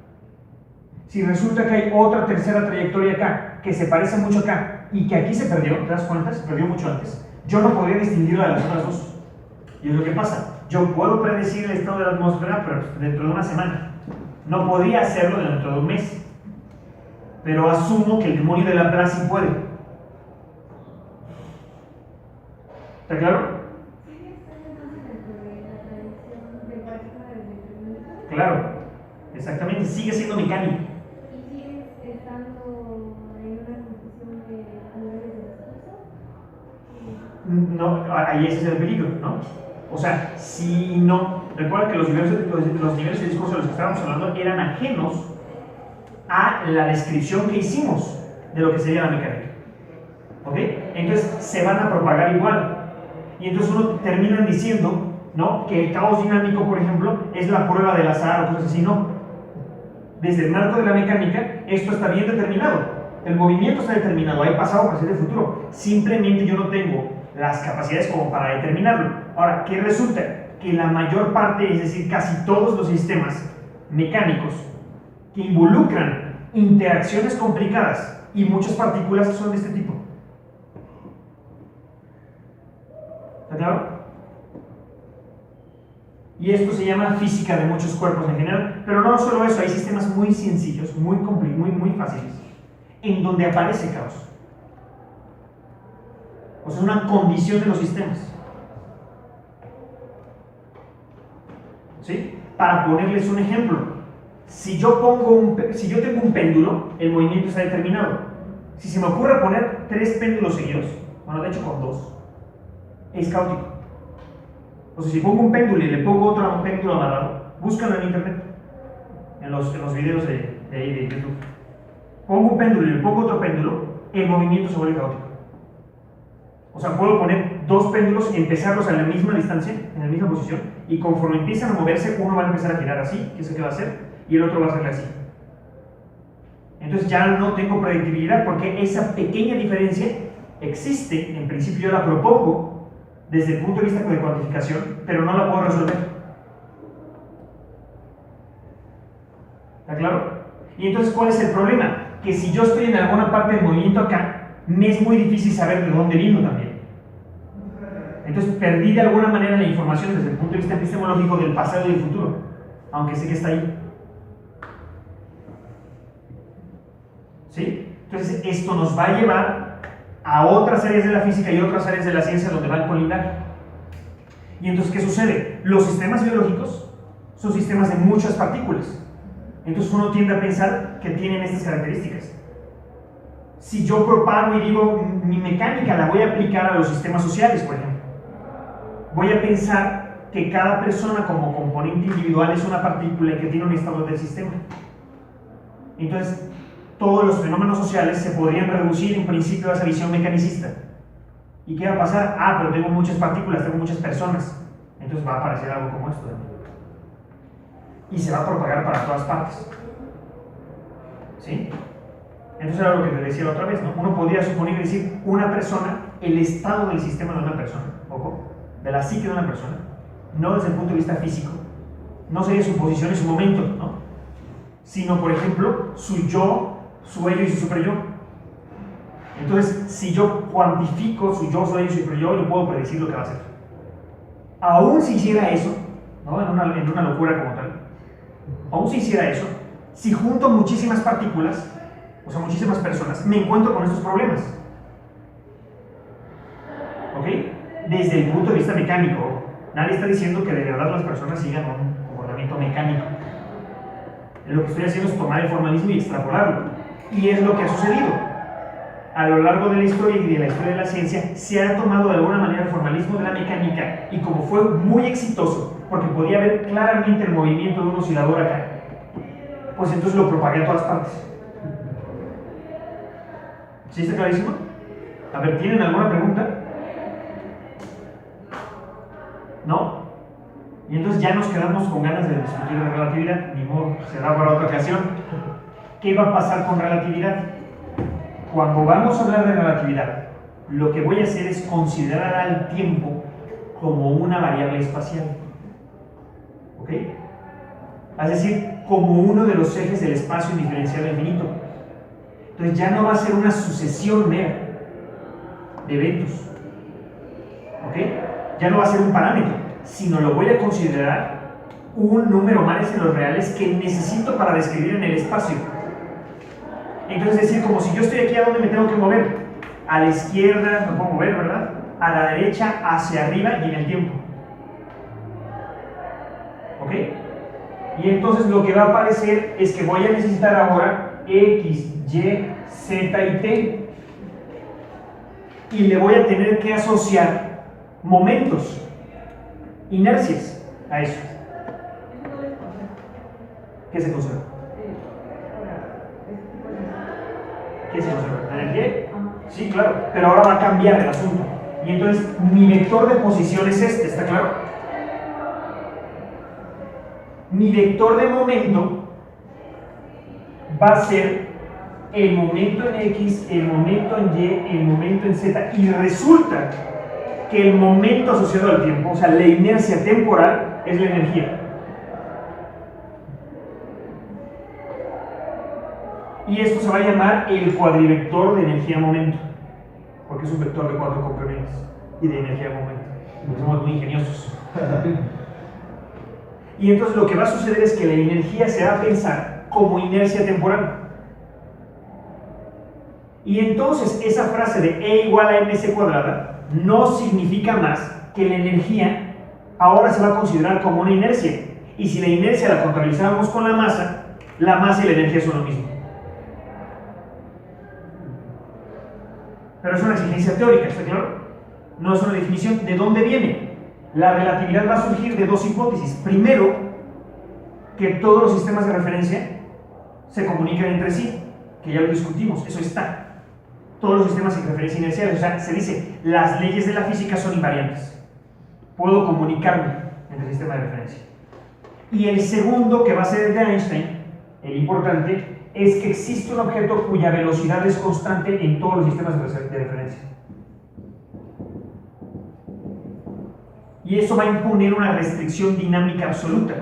Si resulta que hay otra tercera trayectoria acá, que se parece mucho acá, y que aquí se perdió, ¿te das cuenta? Se perdió mucho antes. Yo no podría distinguirla de las otras dos. Y es lo que pasa. Yo puedo predecir el estado de la atmósfera, pero dentro de una semana. No podría hacerlo dentro de un mes. Pero asumo que el demonio de Laplace sí puede. ¿Está claro? ¿Sigue estando entonces dentro de la tradición del paradigma del determinismo? Claro. Exactamente. Sigue siendo mecánico. ¿Y sigue estando en una confusión de niveles de discurso? No, ahí ese es el peligro, ¿no? O sea, si no, recuerda que los niveles de discurso de los que estábamos hablando eran ajenos a la descripción que hicimos de lo que sería la mecánica. ¿Ok? Entonces se van a propagar igual. Y entonces uno termina diciendo, ¿no?, que el caos dinámico, por ejemplo, es la prueba del azar o cosas así. No. Desde el marco de la mecánica, esto está bien determinado. El movimiento está determinado, hay pasado, presente y futuro. Simplemente yo no tengo las capacidades como para determinarlo. Ahora, ¿qué resulta? Que la mayor parte, es decir, casi todos los sistemas mecánicos que involucran interacciones complicadas y muchas partículas son de este tipo. ¿Está claro? Y esto se llama física de muchos cuerpos en general, pero no solo eso, hay sistemas muy sencillos, muy fáciles, en donde aparece caos. O sea, es una condición de los sistemas. ¿Sí? Para ponerles un ejemplo, si yo tengo un péndulo, el movimiento está determinado. Si se me ocurre poner 3 péndulos seguidos, bueno, de hecho con 2, es caótico. O sea, si pongo un péndulo y le pongo otro péndulo amarrado, búscalo en internet, en los videos de YouTube. Pongo un péndulo y le pongo otro péndulo, el movimiento se vuelve caótico. O sea, puedo poner 2 péndulos, empezarlos a la misma distancia, en la misma posición, y conforme empiezan a moverse, uno va a empezar a girar así, que es el que va a hacer, y el otro va a hacerle así. Entonces ya no tengo predictibilidad porque esa pequeña diferencia existe, en principio yo la propongo desde el punto de vista de cuantificación, pero no la puedo resolver. ¿Está claro? Y entonces, ¿cuál es el problema? Que si yo estoy en alguna parte del movimiento acá, me es muy difícil saber de dónde vino también. Entonces perdí de alguna manera la información desde el punto de vista epistemológico del pasado y del futuro, aunque sé que está ahí. ¿Sí? Entonces esto nos va a llevar a otras áreas de la física y otras áreas de la ciencia donde van a colindar. Y entonces, ¿qué sucede? Los sistemas biológicos son sistemas de muchas partículas. Entonces uno tiende a pensar que tienen estas características. Si yo propago y digo, mi mecánica la voy a aplicar a los sistemas sociales, por ejemplo, voy a pensar que cada persona como componente individual es una partícula que tiene un estado del sistema. Entonces, todos los fenómenos sociales se podrían reducir en principio a esa visión mecanicista. ¿Y qué va a pasar? Ah, pero tengo muchas partículas, tengo muchas personas. Entonces va a aparecer algo como esto. Y se va a propagar para todas partes. ¿Sí? Entonces era lo que te decía la otra vez, ¿no? Uno podría suponer y decir, una persona, el estado del sistema de una persona, ojo, de la psique de una persona, no desde el punto de vista físico, no sería su posición y su momento, ¿no? Sino, por ejemplo, su yo, su ello y su superyo. Entonces, si yo cuantifico su yo, su ello y su superyo, yo puedo predecir lo que va a hacer. Aún si hiciera eso, ¿no? En una locura como tal, aún si hiciera eso, si junto muchísimas partículas, o sea, muchísimas personas, me encuentro con estos problemas. ¿Ok? Desde el punto de vista mecánico, nadie está diciendo que de verdad las personas sigan un comportamiento mecánico. Lo que estoy haciendo es tomar el formalismo y extrapolarlo. Y es lo que ha sucedido. A lo largo de la historia y de la historia de la ciencia, se ha tomado de alguna manera el formalismo de la mecánica, y como fue muy exitoso, porque podía ver claramente el movimiento de un oscilador acá, pues entonces lo propagué a todas partes. ¿Sí está clarísimo? A ver, ¿tienen alguna pregunta? ¿No? Y entonces ya nos quedamos con ganas de discutir de relatividad, ni modo, será para otra ocasión. ¿Qué va a pasar con relatividad? Cuando vamos a hablar de relatividad, lo que voy a hacer es considerar al tiempo como una variable espacial. ¿Ok? Es decir, como uno de los ejes del espacio indiferencial infinito. Entonces ya no va a ser una sucesión mera de eventos. ¿Ok? Ya no va a ser un parámetro, sino lo voy a considerar un número más en los reales que necesito para describir en el espacio. Entonces es decir, como si yo estoy aquí, ¿a dónde me tengo que mover? A la izquierda me puedo mover, ¿verdad? A la derecha, hacia arriba y en el tiempo. ¿Ok? Y entonces lo que va a aparecer es que voy a necesitar ahora X, Y, Z y T. Y le voy a tener que asociar momentos, inercias a eso. ¿Qué se conserva? ¿Qué se conserva? ¿La energía? Sí, claro, pero ahora va a cambiar el asunto. Y entonces mi vector de posición es este, ¿está claro? Mi vector de momento va a ser el momento en X, el momento en Y, el momento en Z, y resulta que el momento asociado al tiempo, o sea, la inercia temporal, es la energía. Y esto se va a llamar el cuadrivector de energía-momento, porque es un vector de 4 complementos y de energía-momento. Somos muy ingeniosos. Y entonces lo que va a suceder es que la energía se va a pensar como inercia temporal. Y entonces esa frase de E igual a mc cuadrada no significa más que la energía ahora se va a considerar como una inercia. Y si la inercia la contabilizamos con la masa y la energía son lo mismo. Pero es una exigencia teórica, ¿está claro? No es una definición. ¿De dónde viene? La relatividad va a surgir de dos hipótesis. Primero, que todos los sistemas de referencia se comunican entre sí, que ya lo discutimos, eso está. Todos los sistemas de referencia inerciales, o sea, se dice, las leyes de la física son invariantes. Puedo comunicarme entre el sistema de referencia. Y el segundo, que va a ser el de Einstein, el importante, es que existe un objeto cuya velocidad es constante en todos los sistemas de referencia. Y eso va a imponer una restricción dinámica absoluta.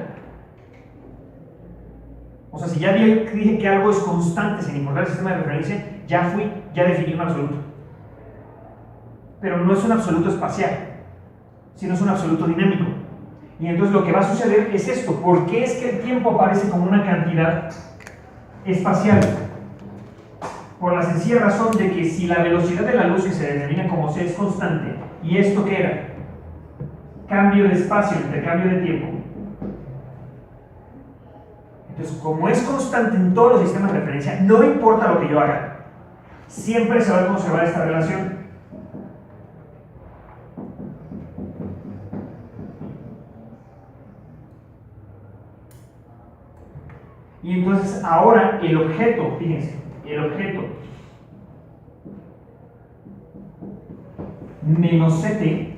O sea, si ya dije que algo es constante sin importar el sistema de referencia, ya definí un absoluto. Pero no es un absoluto espacial, sino es un absoluto dinámico. Y entonces lo que va a suceder es esto. ¿Por qué es que el tiempo aparece como una cantidad espacial? Por la sencilla razón de que si la velocidad de la luz, que se determina como c, es constante, ¿y esto qué era? Cambio de espacio entre cambio de tiempo. Entonces, como es constante en todos los sistemas de referencia, no importa lo que yo haga, siempre se va a conservar esta relación. Y entonces ahora el objeto, fíjense, el objeto menos Ct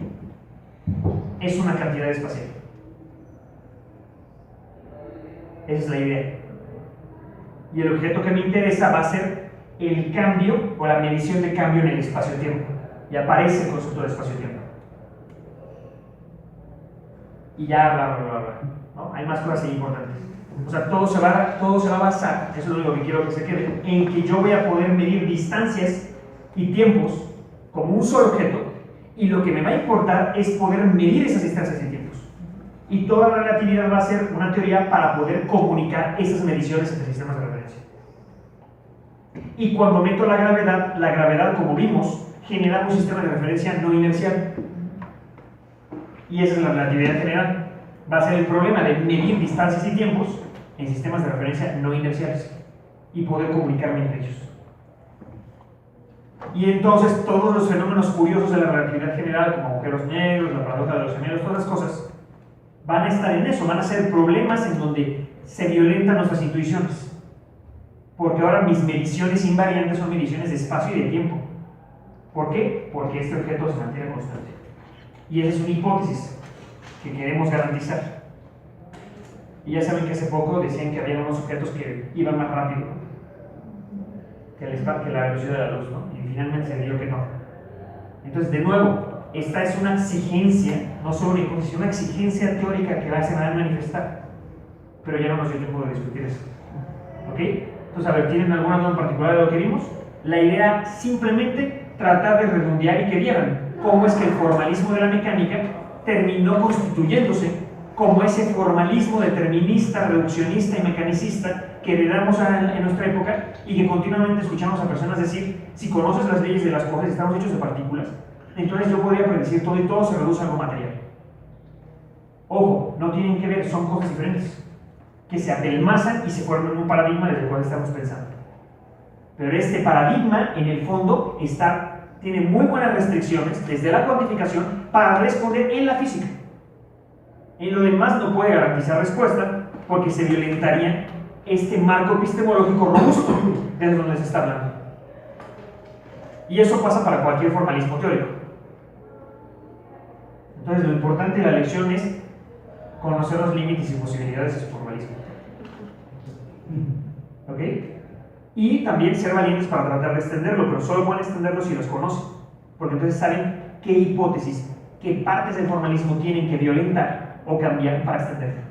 es una cantidad espacial. Esa es la idea. Y el objeto que me interesa va a ser el cambio o la medición de cambio en el espacio-tiempo. Y aparece el concepto de espacio-tiempo. Y ya bla, bla, bla, bla, ¿no? Hay más cosas ahí importantes. O sea, todo se va a basar, eso es lo único que quiero que se quede, en que yo voy a poder medir distancias y tiempos como un solo objeto, y lo que me va a importar es poder medir esas distancias y tiempos. Y toda la relatividad va a ser una teoría para poder comunicar esas mediciones entre sistemas de referencia. Y cuando meto la gravedad, como vimos, genera un sistema de referencia no inercial. Y esa es la relatividad general. Va a ser el problema de medir distancias y tiempos en sistemas de referencia no inerciales y poder comunicarme entre ellos. Y entonces todos los fenómenos curiosos de la relatividad general, como agujeros negros, la paradoja de los gemelos, todas las cosas, van a estar en eso, van a ser problemas en donde se violentan nuestras intuiciones. Porque ahora mis mediciones invariantes son mediciones de espacio y de tiempo. ¿Por qué? Porque este objeto se mantiene constante. Y esa es una hipótesis que queremos garantizar. Y ya saben que hace poco decían que había unos objetos que iban más rápido que la velocidad de la luz, ¿no? Y finalmente se dio que no. Entonces, de nuevo, esta es una exigencia, no solo una hipótesis, una exigencia teórica que se va a manifestar. Pero ya no nos dio tiempo de discutir eso. ¿Ok? Entonces, a ver, ¿tienen alguna duda en particular de lo que vimos? La idea simplemente tratar de redondear y que vieran cómo es que el formalismo de la mecánica terminó constituyéndose como ese formalismo determinista, reduccionista y mecanicista que heredamos en nuestra época y que continuamente escuchamos a personas decir: si conoces las leyes de las cosas, estamos hechos de partículas, entonces yo podría predecir todo y todo se reduce a algo material. Ojo, no tienen que ver, son cosas diferentes que se apelmazan y se forman un paradigma desde el cual estamos pensando. Pero este paradigma, en el fondo, tiene muy buenas restricciones desde la cuantificación para responder en la física. En lo demás no puede garantizar respuesta porque se violentaría este marco epistemológico robusto desde donde se está hablando. Y eso pasa para cualquier formalismo teórico. Entonces, lo importante de la lección es conocer los límites y posibilidades de su formalismo. ¿Ok? Y también ser valientes para tratar de extenderlo, pero solo pueden extenderlo si los conocen, porque entonces saben qué hipótesis, qué partes del formalismo tienen que violentar o cambiar para extenderlo.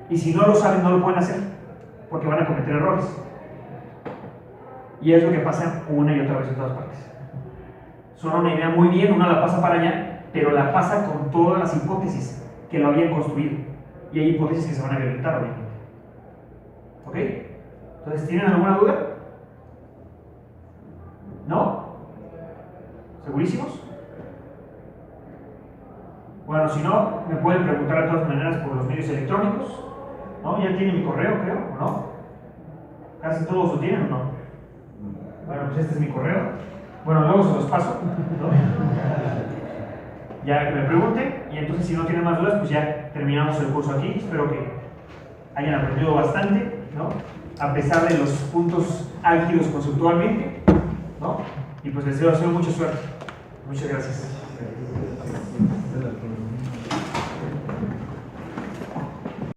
Y si no lo saben, no lo pueden hacer, porque van a cometer errores. Y es lo que pasa una y otra vez en todas partes. Suena una idea muy bien, uno la pasa para allá, pero la pasa con todas las hipótesis que lo habían construido. Y hay hipótesis que se van a violentar, obviamente. ¿Ok? Entonces, ¿tienen alguna duda? ¿No? ¿Segurísimos? Bueno, si no, me pueden preguntar de todas maneras por los medios electrónicos, ¿no? Ya tienen mi correo, creo, ¿o no? Casi todos lo tienen, ¿o no? Bueno, pues este es mi correo. Bueno, luego se los paso, ¿no? Ya que me pregunten, y entonces si no tienen más dudas, pues ya terminamos el curso aquí. Espero que hayan aprendido bastante, ¿no? A pesar de los puntos álgidos conceptualmente, ¿no? Y pues les deseo mucha suerte. Muchas gracias.